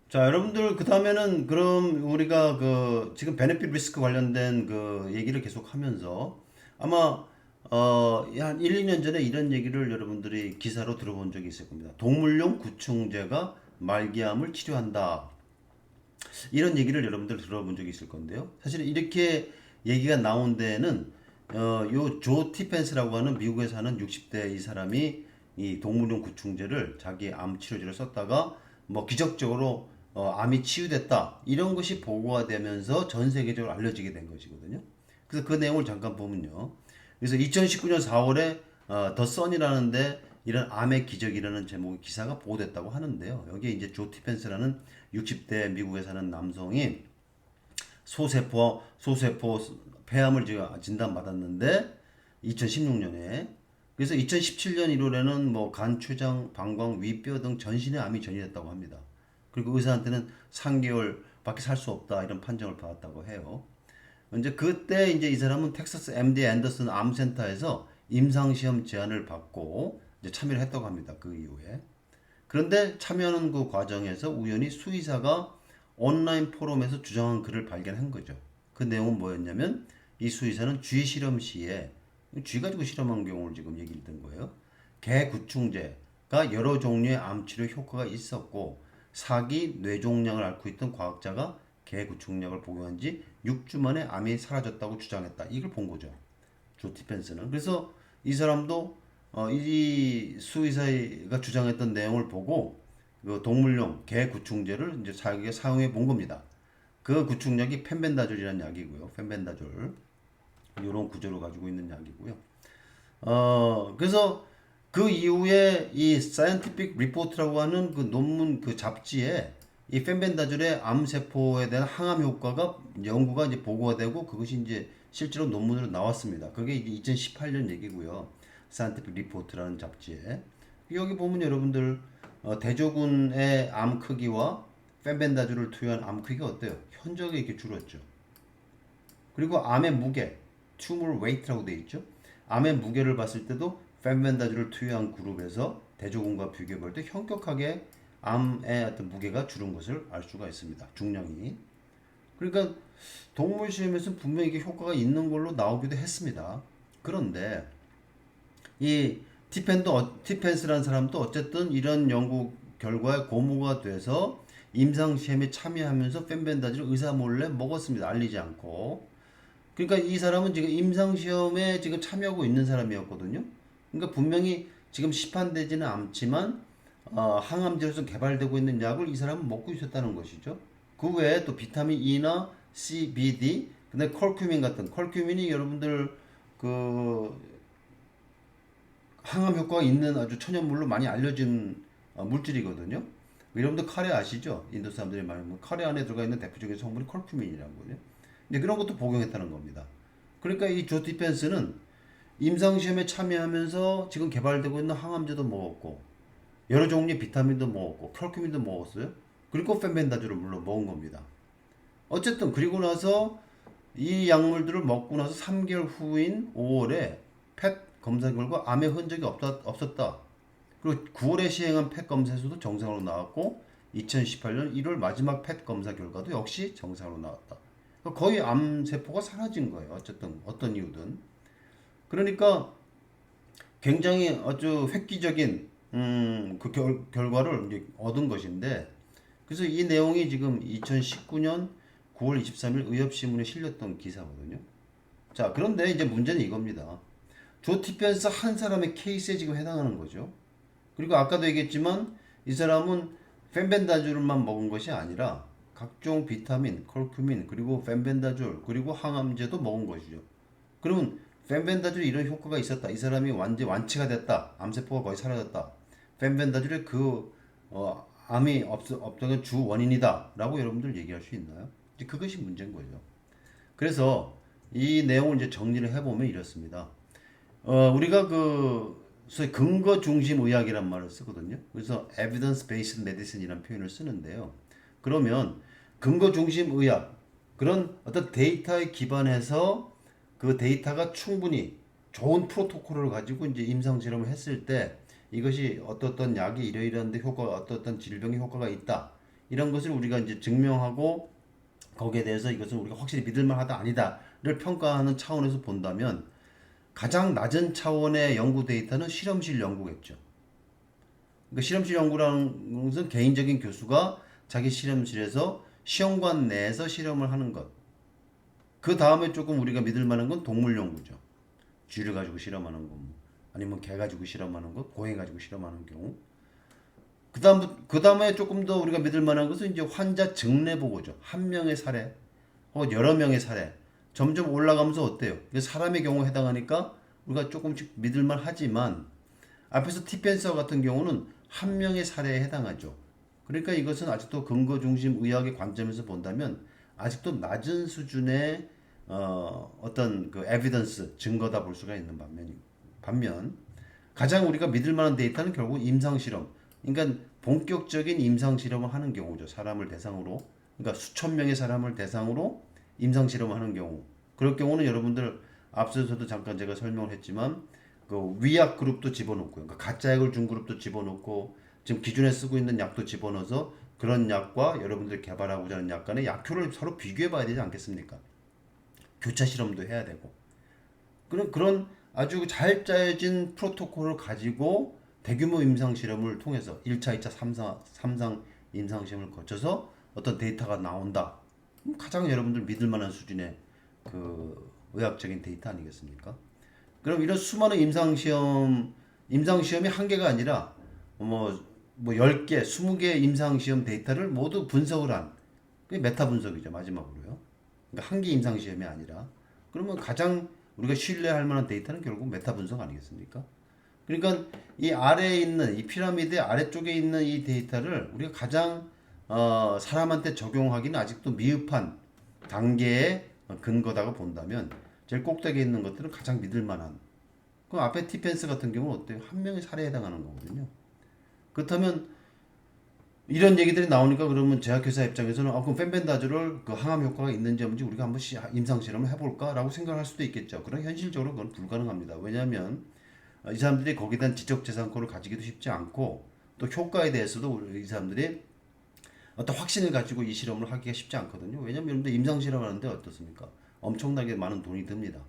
자, 여러분들 그 다음에는 그럼 우리가 그 지금 베네핏 리스크 관련된 그 얘기를 계속 하면서 아마 한 1, 2년 전에 이런 얘기를 여러분들이 기사로 들어본 적이 있을 겁니다. 동물용 구충제가 말기암을 치료한다. 이런 얘기를 여러분들 들어본 적이 있을 건데요. 사실 이렇게 얘기가 나온 데는 요 조 티펜스라고 하는 미국에 사는 60대 이 사람이 이 동물용 구충제를 자기 암 치료제를 썼다가 뭐 기적적으로 암이 치유됐다. 이런 것이 보고가 되면서 전 세계적으로 알려지게 된 것이거든요. 그래서 그 내용을 잠깐 보면요. 그래서 2019년 4월에 더 선이라는데 이런 암의 기적이라는 제목의 기사가 보도됐다고 하는데요. 여기에 이제 조 티펜스라는 60대 미국에 사는 남성이 소세포 폐암을 진단받았는데 2016년에 그래서 2017년 1월에는 뭐 간, 췌장, 방광, 위뼈 등 전신에 암이 전이됐다고 합니다. 그리고 의사한테는 3개월밖에 살 수 없다 이런 판정을 받았다고 해요. 이제 그때 이제 이 사람은 텍사스 MD 앤더슨 암센터에서 임상시험 제안을 받고 이제 참여를 했다고 합니다. 그 이후에. 그런데 참여하는 그 과정에서 우연히 수의사가 온라인 포럼에서 주장한 글을 발견한 거죠. 그 내용은 뭐였냐면 이 수의사는 쥐 실험 시에 쥐 가지고 실험한 경우를 지금 얘기를 든 거예요. 개 구충제가 여러 종류의 암 치료 효과가 있었고 사기 뇌종양을 앓고 있던 과학자가 개 구충약을 복용한 지 6주 만에 암이 사라졌다고 주장했다. 이걸 본 거죠. 조 티펜스는. 그래서 이 사람도 이 수의사가 주장했던 내용을 보고 그 동물용 개 구충제를 이제 자기가 사용해 본 겁니다. 그 구충약이 펜벤다졸이라는 약이고요. 펜벤다졸. 이런 구조를 가지고 있는 약이고요. 그래서 그 이후에 이 Scientific Report라고 하는 그 논문 그 잡지에 이 펜벤다졸의 암세포에 대한 항암 효과가 연구가 이제 보고가 되고 그것이 이제 실제로 논문으로 나왔습니다. 그게 이제 2018년 얘기고요. Scientific Report라는 잡지에. 여기 보면 여러분들 대조군의 암 크기와 펜벤다졸을 투여한 암 크기가 어때요? 현저하게 이렇게 줄었죠. 그리고 암의 무게, tumor weight라고 되어 있죠. 암의 무게를 봤을 때도 펜벤다졸을 투여한 그룹에서 대조군과 비교해 볼 때 현격하게 암의 어떤 무게가 줄은 것을 알 수가 있습니다. 중량이. 그러니까 동물 시험에서 분명히 이게 효과가 있는 걸로 나오기도 했습니다. 그런데 이 티펜스라는 사람도 어쨌든 이런 연구 결과에 고무가 돼서 임상시험에 참여하면서 펜벤다졸을 의사 몰래 먹었습니다. 알리지 않고. 그러니까 이 사람은 지금 임상시험에 지금 참여하고 있는 사람이었거든요. 그러니까 분명히 지금 시판되지는 않지만 항암제로서 개발되고 있는 약을 이 사람은 먹고 있었다는 것이죠. 그 외에 또 비타민 E나 C, B, D, 근데 컬큐민 같은 컬큐민이 여러분들 그 항암 효과가 있는 아주 천연물로 많이 알려진 물질이거든요. 여러분들 카레 아시죠? 인도 사람들이 많이 먹는 카레 안에 들어가 있는 대표적인 성분이 컬큐민이라고요. 근데 그런 것도 복용했다는 겁니다. 그러니까 이 조 디펜스는 임상시험에 참여하면서 지금 개발되고 있는 항암제도 먹었고 여러 종류의 비타민도 먹었고 컬큐민도 먹었어요. 그리고 펜벤다졸을 물론 먹은 겁니다. 어쨌든 그리고 나서 이 약물들을 먹고 나서 3개월 후인 5월에 펫 검사 결과 암의 흔적이 없었다. 그리고 9월에 시행한 펫 검사에서도 정상으로 나왔고 2018년 1월 마지막 펫 검사 결과도 역시 정상으로 나왔다. 그러니까 거의 암 세포가 사라진 거예요. 어쨌든 어떤 이유든. 그러니까 굉장히 아주 획기적인 그 결과를 이제 얻은 것인데, 그래서 이 내용이 지금 2019년 9월 23일 의협신문에 실렸던 기사거든요. 자, 그런데 이제 문제는 이겁니다. 조 티펜스 한 사람의 케이스에 지금 해당하는 거죠. 그리고 아까도 얘기했지만 이 사람은 펜벤다졸만 먹은 것이 아니라 각종 비타민, 컬큐민, 그리고 펜벤다졸, 그리고 항암제도 먹은 것이죠. 그러면 펜벤다졸이 이런 효과가 있었다. 이 사람이 완전 완치가 됐다. 암세포가 거의 사라졌다. 펜벤다졸이 암이 없던 주 원인이다. 라고 여러분들 얘기할 수 있나요? 이제 그것이 문제인 거죠. 그래서 이 내용을 이제 정리를 해보면 이렇습니다. 우리가 소위 근거 중심 의학이란 말을 쓰거든요. 그래서 evidence based medicine이라는 표현을 쓰는데요. 그러면 근거 중심 의학, 그런 어떤 데이터에 기반해서 그 데이터가 충분히 좋은 프로토콜을 가지고 이제 임상 실험을 했을 때 이것이 어떤 약이 이러이러한데 효과가 어떤 질병에 효과가 있다. 이런 것을 우리가 이제 증명하고 거기에 대해서 이것은 우리가 확실히 믿을 만하다 아니다를 평가하는 차원에서 본다면 가장 낮은 차원의 연구 데이터는 실험실 연구겠죠. 그러니까 실험실 연구라는 것은 개인적인 교수가 자기 실험실에서 시험관 내에서 실험을 하는 것. 그 다음에 조금 우리가 믿을 만한 건 동물 연구죠. 쥐를 가지고 실험하는 거, 아니면 개 가지고 실험하는 것, 고양이 가지고 실험하는 경우. 그 다음에 조금 더 우리가 믿을 만한 것은 이제 환자 증례 보고죠. 한 명의 사례, 혹은 여러 명의 사례. 점점 올라가면서 어때요? 사람의 경우에 해당하니까 우리가 조금씩 믿을만 하지만 앞에서 티펜서 같은 경우는 한 명의 사례에 해당하죠. 그러니까 이것은 아직도 근거 중심 의학의 관점에서 본다면 아직도 낮은 수준의 어떤 그 에비던스 증거다 볼 수가 있는 반면 가장 우리가 믿을 만한 데이터는 결국 임상 실험. 그러니까 본격적인 임상 실험을 하는 경우죠. 사람을 대상으로, 그러니까 수천 명의 사람을 대상으로 임상 실험을 하는 경우. 그럴 경우는 여러분들 앞서서도 잠깐 제가 설명을 했지만 그 위약 그룹도 집어넣고요. 그러니까 가짜 약을 준 그룹도 집어넣고 지금 기존에 쓰고 있는 약도 집어넣어서 그런 약과 여러분들 개발하고자 하는 약 간의 약효를 서로 비교해 봐야 되지 않겠습니까? 교차 실험도 해야 되고. 그런 아주 잘 짜여진 프로토콜을 가지고 대규모 임상 실험을 통해서 1차, 2차, 3상 임상 실험을 거쳐서 어떤 데이터가 나온다. 가장 여러분들 믿을 만한 수준의 그 의학적인 데이터 아니겠습니까? 그럼 이런 수많은 임상 시험이 한 개가 아니라 뭐 10개, 20개 임상 시험 데이터를 모두 분석을 한 그게 메타 분석이죠, 마지막으로요. 그러니까 한 개 임상 시험이 아니라 그러면 가장 우리가 신뢰할 만한 데이터는 결국 메타 분석 아니겠습니까? 그러니까 이 아래에 있는 이 피라미드 아래쪽에 있는 이 데이터를 우리가 가장 사람한테 적용하기는 아직도 미흡한 단계의 근거다고 본다면 제일 꼭대기에 있는 것들은 가장 믿을 만한. 그럼 앞에 티펜스 같은 경우는 어때요? 한 명의 사례에 해당하는 거거든요. 그렇다면 이런 얘기들이 나오니까 그러면 제약회사 입장에서는 그럼 펜벤다졸을 그 항암 효과가 있는지 없는지 우리가 한번 임상 실험을 해볼까라고 생각할 수도 있겠죠. 그러나 현실적으로 그건 불가능합니다. 왜냐하면 이 사람들이 거기에 대한 지적재산권을 가지기도 쉽지 않고 또 효과에 대해서도 이 사람들이 어떤 확신을 가지고 이 실험을 하기가 쉽지 않거든요. 왜냐하면 여러분들 임상 실험하는데 어떻습니까? 엄청나게 많은 돈이 듭니다.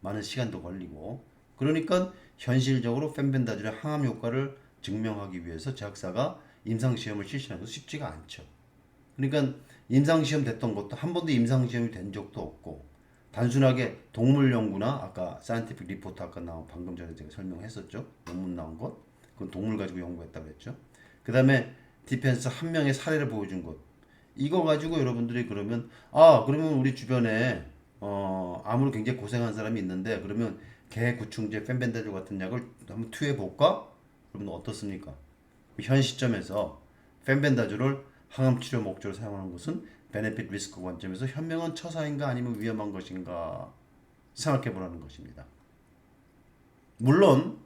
많은 시간도 걸리고. 그러니까 현실적으로 펜벤다졸의 항암 효과를 증명하기 위해서 제약사가 임상시험을 실시하는 것도 쉽지가 않죠. 그러니까 임상시험 됐던 것도 한 번도 임상시험이 된 적도 없고 단순하게 동물 연구나 아까 사이언티픽 리포트 아까 나온 방금 전에 제가 설명했었죠. 논문 나온 것. 그건 동물 가지고 연구했다고 했죠. 그 다음에 디펜스 한 명의 사례를 보여준 것. 이거 가지고 여러분들이 그러면 그러면 우리 주변에 암으로 굉장히 고생한 사람이 있는데 그러면 개 구충제 펜벤다졸 같은 약을 한번 투여해 볼까? 그러면 어떻습니까? 현 시점에서 펜벤다졸을 항암 치료 목적으로 사용하는 것은 베네핏 리스크 관점에서 현명한 처사인가 아니면 위험한 것인가 생각해 보라는 것입니다. 물론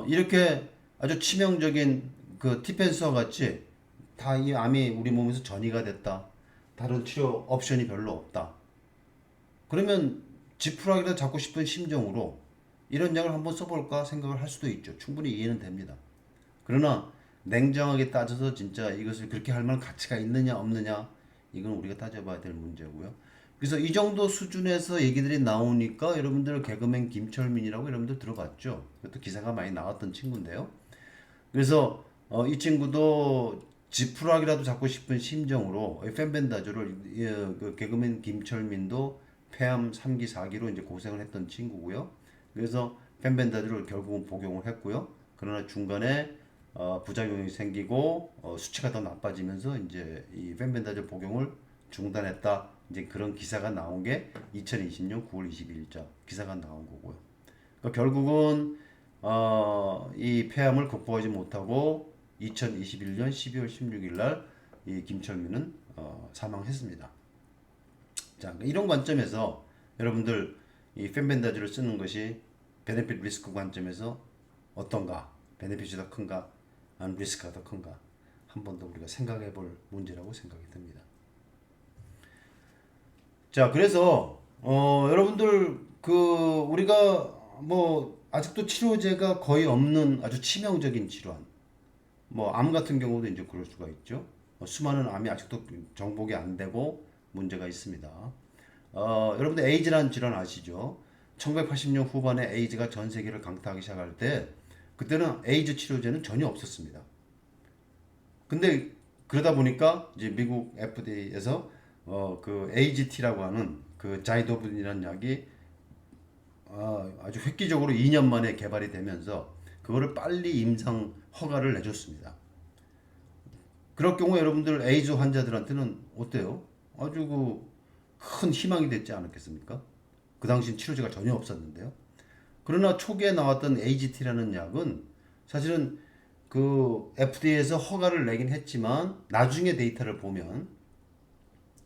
이렇게 아주 치명적인 그 티펜스와 같이 다 이 암이 우리 몸에서 전이가 됐다. 다른 치료 옵션이 별로 없다. 그러면 지푸라기라도 잡고 싶은 심정으로 이런 약을 한번 써볼까 생각을 할 수도 있죠. 충분히 이해는 됩니다. 그러나 냉정하게 따져서 진짜 이것을 그렇게 할 만한 가치가 있느냐 없느냐 이건 우리가 따져봐야 될 문제고요. 그래서 이 정도 수준에서 얘기들이 나오니까 여러분들 개그맨 김철민이라고 여러분들 들어봤죠. 그것도 기사가 많이 나왔던 친구인데요. 그래서 이 친구도 지푸라기라도 잡고 싶은 심정으로 펜벤다조를 그 개그맨 김철민도 폐암 3기 4기로 이제 고생을 했던 친구고요. 그래서 펜벤다조를 결국은 복용을 했고요. 그러나 중간에 부작용이 생기고 수치가 더 나빠지면서 이제 이 펜벤다조 복용을 중단했다. 이제 그런 기사가 나온 게 2020년 9월 22일자 기사가 나온 거고요. 그러니까 결국은 이 폐암을 극복하지 못하고 2021년 12월 16일 날 이 김철민은 사망했습니다. 자, 그러니까 이런 관점에서 여러분들 이 펜벤다주를 쓰는 것이 베네핏 리스크 관점에서 어떤가? 베네핏이 더 큰가? 아니면 리스크가 더 큰가? 한 번 더 우리가 생각해 볼 문제라고 생각이 듭니다. 자, 그래서 여러분들 그 우리가 뭐 아직도 치료제가 거의 없는 아주 치명적인 질환, 뭐 암 같은 경우도 이제 그럴 수가 있죠. 수많은 암이 아직도 정복이 안 되고 문제가 있습니다. 여러분들 에이즈라는 질환 아시죠? 1980년 후반에 에이즈가 전 세계를 강타하기 시작할 때 그때는 에이즈 치료제는 전혀 없었습니다. 근데 그러다 보니까 이제 미국 FDA에서 그 AGT라고 하는 그 자이도분이라는 약이 아주 획기적으로 2년 만에 개발이 되면서 그거를 빨리 임상 허가를 내줬습니다. 그럴 경우 여러분들 에이즈 환자들한테는 어때요? 아주 큰 희망이 됐지 않았겠습니까? 그 당시 치료제가 전혀 없었는데요. 그러나 초기에 나왔던 AGT라는 약은 사실은 그 FDA에서 허가를 내긴 했지만 나중에 데이터를 보면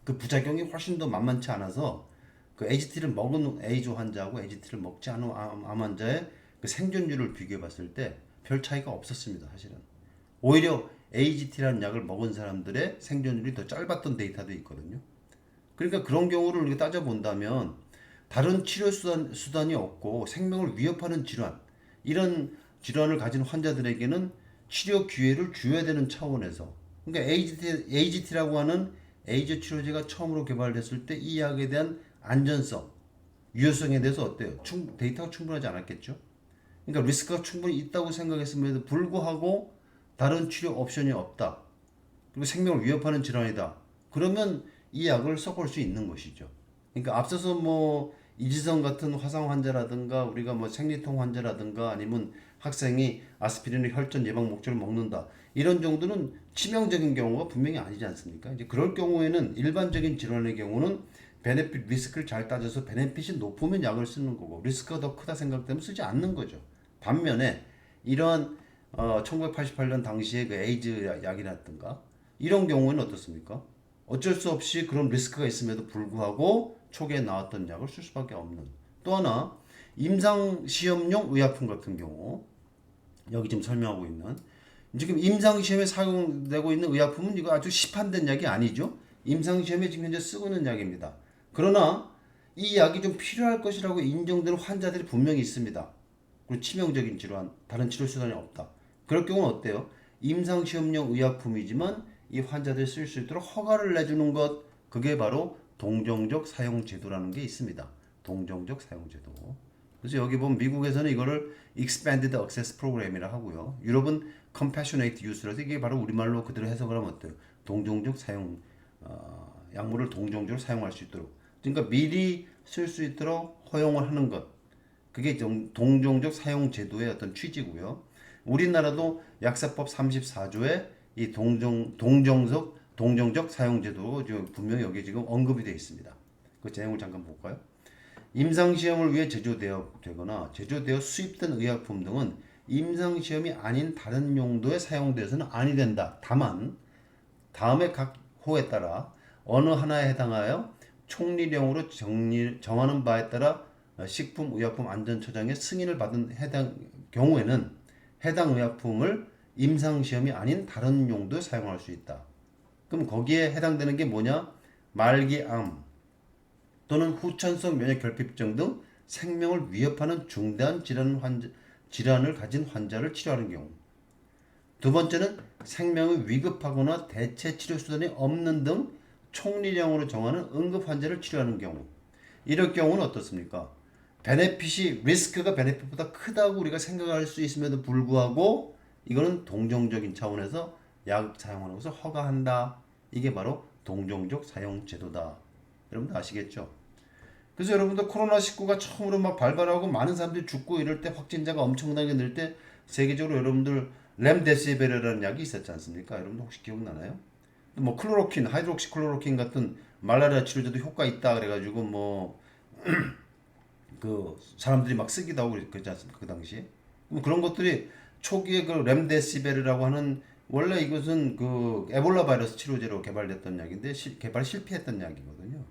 그 부작용이 훨씬 더 만만치 않아서 그 AGT를 먹은 에이즈 환자하고 AGT를 먹지 않은 암 환자의 그 생존율을 비교해 봤을 때 별 차이가 없었습니다. 사실은 오히려 AGT라는 약을 먹은 사람들의 생존율이 더 짧았던 데이터도 있거든요. 그러니까 그런 경우를 우리가 따져본다면 다른 치료 수단이 없고 생명을 위협하는 질환, 이런 질환을 가진 환자들에게는 치료 기회를 줘야 되는 차원에서, 그러니까 AGT라고 하는 에이즈 치료제가 처음으로 개발됐을 때 이 약에 대한 안전성, 유효성에 대해서 어때요? 데이터가 충분하지 않았겠죠? 그러니까 리스크가 충분히 있다고 생각했음에도 불구하고 다른 치료 옵션이 없다. 그리고 생명을 위협하는 질환이다. 그러면 이 약을 써볼 수 있는 것이죠. 그러니까 앞서서 뭐 이지성 같은 화상 환자라든가 우리가 뭐 생리통 환자라든가 아니면 학생이 아스피린을 혈전 예방 목적으로 먹는다. 이런 정도는 치명적인 경우가 분명히 아니지 않습니까? 이제 그럴 경우에는 일반적인 질환의 경우는 베네핏 리스크를 잘 따져서 베네핏이 높으면 약을 쓰는 거고 리스크가 더 크다 생각되면 쓰지 않는 거죠. 반면에 이러한 1988년 당시에 그 에이즈 약이라든가 이런 경우에는 어떻습니까? 어쩔 수 없이 그런 리스크가 있음에도 불구하고 초기에 나왔던 약을 쓸 수밖에 없는. 또 하나 임상시험용 의약품 같은 경우 여기 지금 설명하고 있는 지금 임상시험에 사용되고 있는 의약품은 이거 아주 시판된 약이 아니죠. 임상시험에 지금 현재 쓰고 있는 약입니다. 그러나 이 약이 좀 필요할 것이라고 인정되는 환자들이 분명히 있습니다. 그리고 치명적인 질환, 다른 치료 수단이 없다. 그럴 경우는 어때요? 임상시험용 의약품이지만 이 환자들이 쓸 수 있도록 허가를 내주는 것, 그게 바로 동정적 사용제도라는 게 있습니다. 동정적 사용제도. 그래서 여기 보면 미국에서는 이거를 Expanded Access Program이라 하고요. 유럽은 Compassionate Use라서 이게 바로 우리말로 그대로 해석을 하면 어때요? 동정적 사용, 약물을 동정적으로 사용할 수 있도록. 그러니까 미리 쓸 수 있도록 허용을 하는 것. 그게 동종적 사용 제도의 어떤 취지고요. 우리나라도 약사법 34조에 이 동정적 사용 제도 분명히 여기 지금 언급이 되어 있습니다. 그 내용을 잠깐 볼까요? 임상시험을 위해 제조되거나 제조되어 수입된 의약품 등은 임상시험이 아닌 다른 용도에 사용되어서는 아니 된다. 다만 다음에 각 호에 따라 어느 하나에 해당하여 총리령으로 정하는 바에 따라 식품의약품안전처장의 승인을 받은 해당 경우에는 해당 의약품을 임상시험이 아닌 다른 용도에 사용할 수 있다. 그럼 거기에 해당되는 게 뭐냐? 말기암 또는 후천성 면역결핍증 등 생명을 위협하는 중대한 질환을 가진 환자를 치료하는 경우. 두 번째는 생명이 위급하거나 대체 치료 수단이 없는 등 총리령으로 정하는 응급 환자를 치료하는 경우. 이럴 경우는 어떻습니까? 베네핏이 리스크가 베네핏보다 크다고 우리가 생각할 수 있음에도 불구하고 이거는 동정적인 차원에서 약 사용하는 것을 허가한다. 이게 바로 동정적 사용 제도다. 여러분들 아시겠죠? 그래서 여러분들 코로나19가 처음으로 막 발발하고 많은 사람들이 죽고 이럴 때 확진자가 엄청나게 늘 때 세계적으로 여러분들 렘데시베르라는 약이 있었지 않습니까? 여러분들 혹시 기억나나요? 뭐 클로로킨, 하이드록시클로로킨 같은 말라리아 치료제도 효과 있다 그래가지고 뭐 그 사람들이 막 쓰기도 하고 그랬지 않습니까? 그 당시에. 그런 것들이 초기에 그 렘데시베르라고 하는 원래 이것은 그 에볼라 바이러스 치료제로 개발됐던 약인데 개발 실패했던 약이거든요.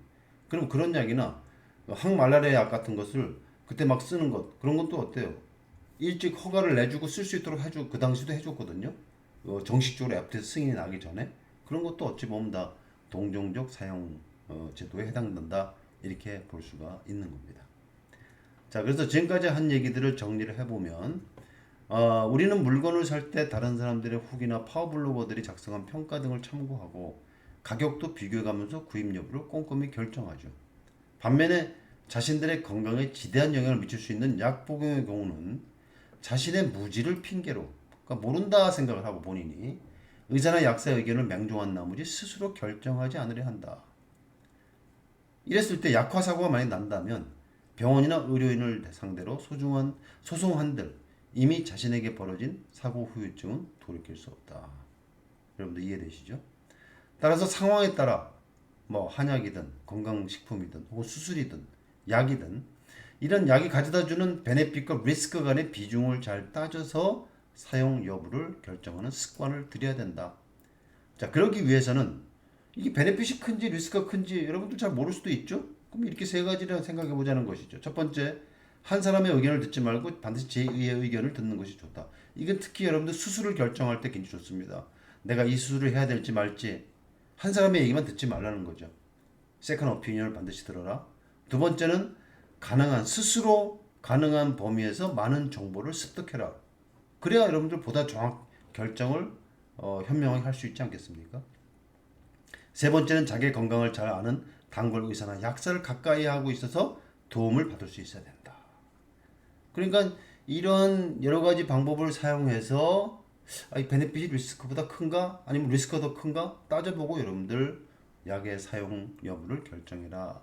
그럼 그런 약이나 항말라리아 약 같은 것을 그때 막 쓰는 것 그런 것도 어때요? 일찍 허가를 내주고 쓸 수 있도록 해주 그 당시도 해줬거든요. 정식적으로 FDA에서 승인이 나기 전에 그런 것도 어찌 보면 다 동정적 사용 제도에 해당된다 이렇게 볼 수가 있는 겁니다. 자, 그래서 지금까지 한 얘기들을 정리를 해보면 우리는 물건을 살 때 다른 사람들의 후기나 파워블로거들이 작성한 평가 등을 참고하고 가격도 비교해가면서 구입 여부를 꼼꼼히 결정하죠. 반면에 자신들의 건강에 지대한 영향을 미칠 수 있는 약 복용의 경우는 자신의 무지를 핑계로 그러니까 모른다 생각을 하고 본인이 의사나 약사의 의견을 맹종한 나머지 스스로 결정하지 않으려 한다. 이랬을 때 약화 사고가 많이 난다면 병원이나 의료인을 상대로 소송한들 이미 자신에게 벌어진 사고 후유증은 돌이킬 수 없다. 여러분들 이해되시죠? 따라서 상황에 따라 뭐 한약이든 건강식품이든 혹은 수술이든 약이든 이런 약이 가져다주는 베네핏과 리스크 간의 비중을 잘 따져서 사용 여부를 결정하는 습관을 들여야 된다. 자, 그러기 위해서는 이게 베네핏이 큰지 리스크가 큰지 여러분들 잘 모를 수도 있죠? 그럼 이렇게 세 가지를 생각해 보자는 것이죠. 첫 번째, 한 사람의 의견을 듣지 말고 반드시 제2의 의견을 듣는 것이 좋다. 이건 특히 여러분들 수술을 결정할 때 굉장히 좋습니다. 내가 이 수술을 해야 될지 말지 한 사람의 얘기만 듣지 말라는 거죠. 세컨 오피니언을 반드시 들어라. 두 번째는 스스로 가능한 범위에서 많은 정보를 습득해라. 그래야 여러분들 보다 결정을 현명하게 할 수 있지 않겠습니까? 세 번째는 자기 건강을 잘 아는 단골 의사나 약사를 가까이 하고 있어서 도움을 받을 수 있어야 된다. 그러니까 이런 여러 가지 방법을 사용해서 이 베네핏이 리스크보다 큰가? 아니면 리스크가 더 큰가? 따져보고 여러분들 약의 사용 여부를 결정해라.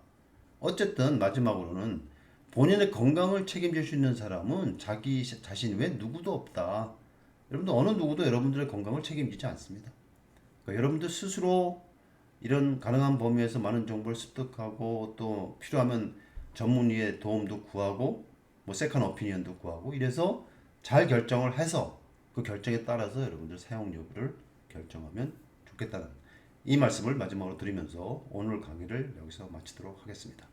어쨌든 마지막으로는 본인의 건강을 책임질 수 있는 사람은 자기 자신 외 누구도 없다. 여러분들 어느 누구도 여러분들의 건강을 책임지지 않습니다. 그러니까 여러분들 스스로 이런 가능한 범위에서 많은 정보를 습득하고 또 필요하면 전문의의 도움도 구하고 뭐 세컨 오피니언도 구하고 이래서 잘 결정을 해서 그 결정에 따라서 여러분들 사용 여부를 결정하면 좋겠다는 이 말씀을 마지막으로 드리면서 오늘 강의를 여기서 마치도록 하겠습니다.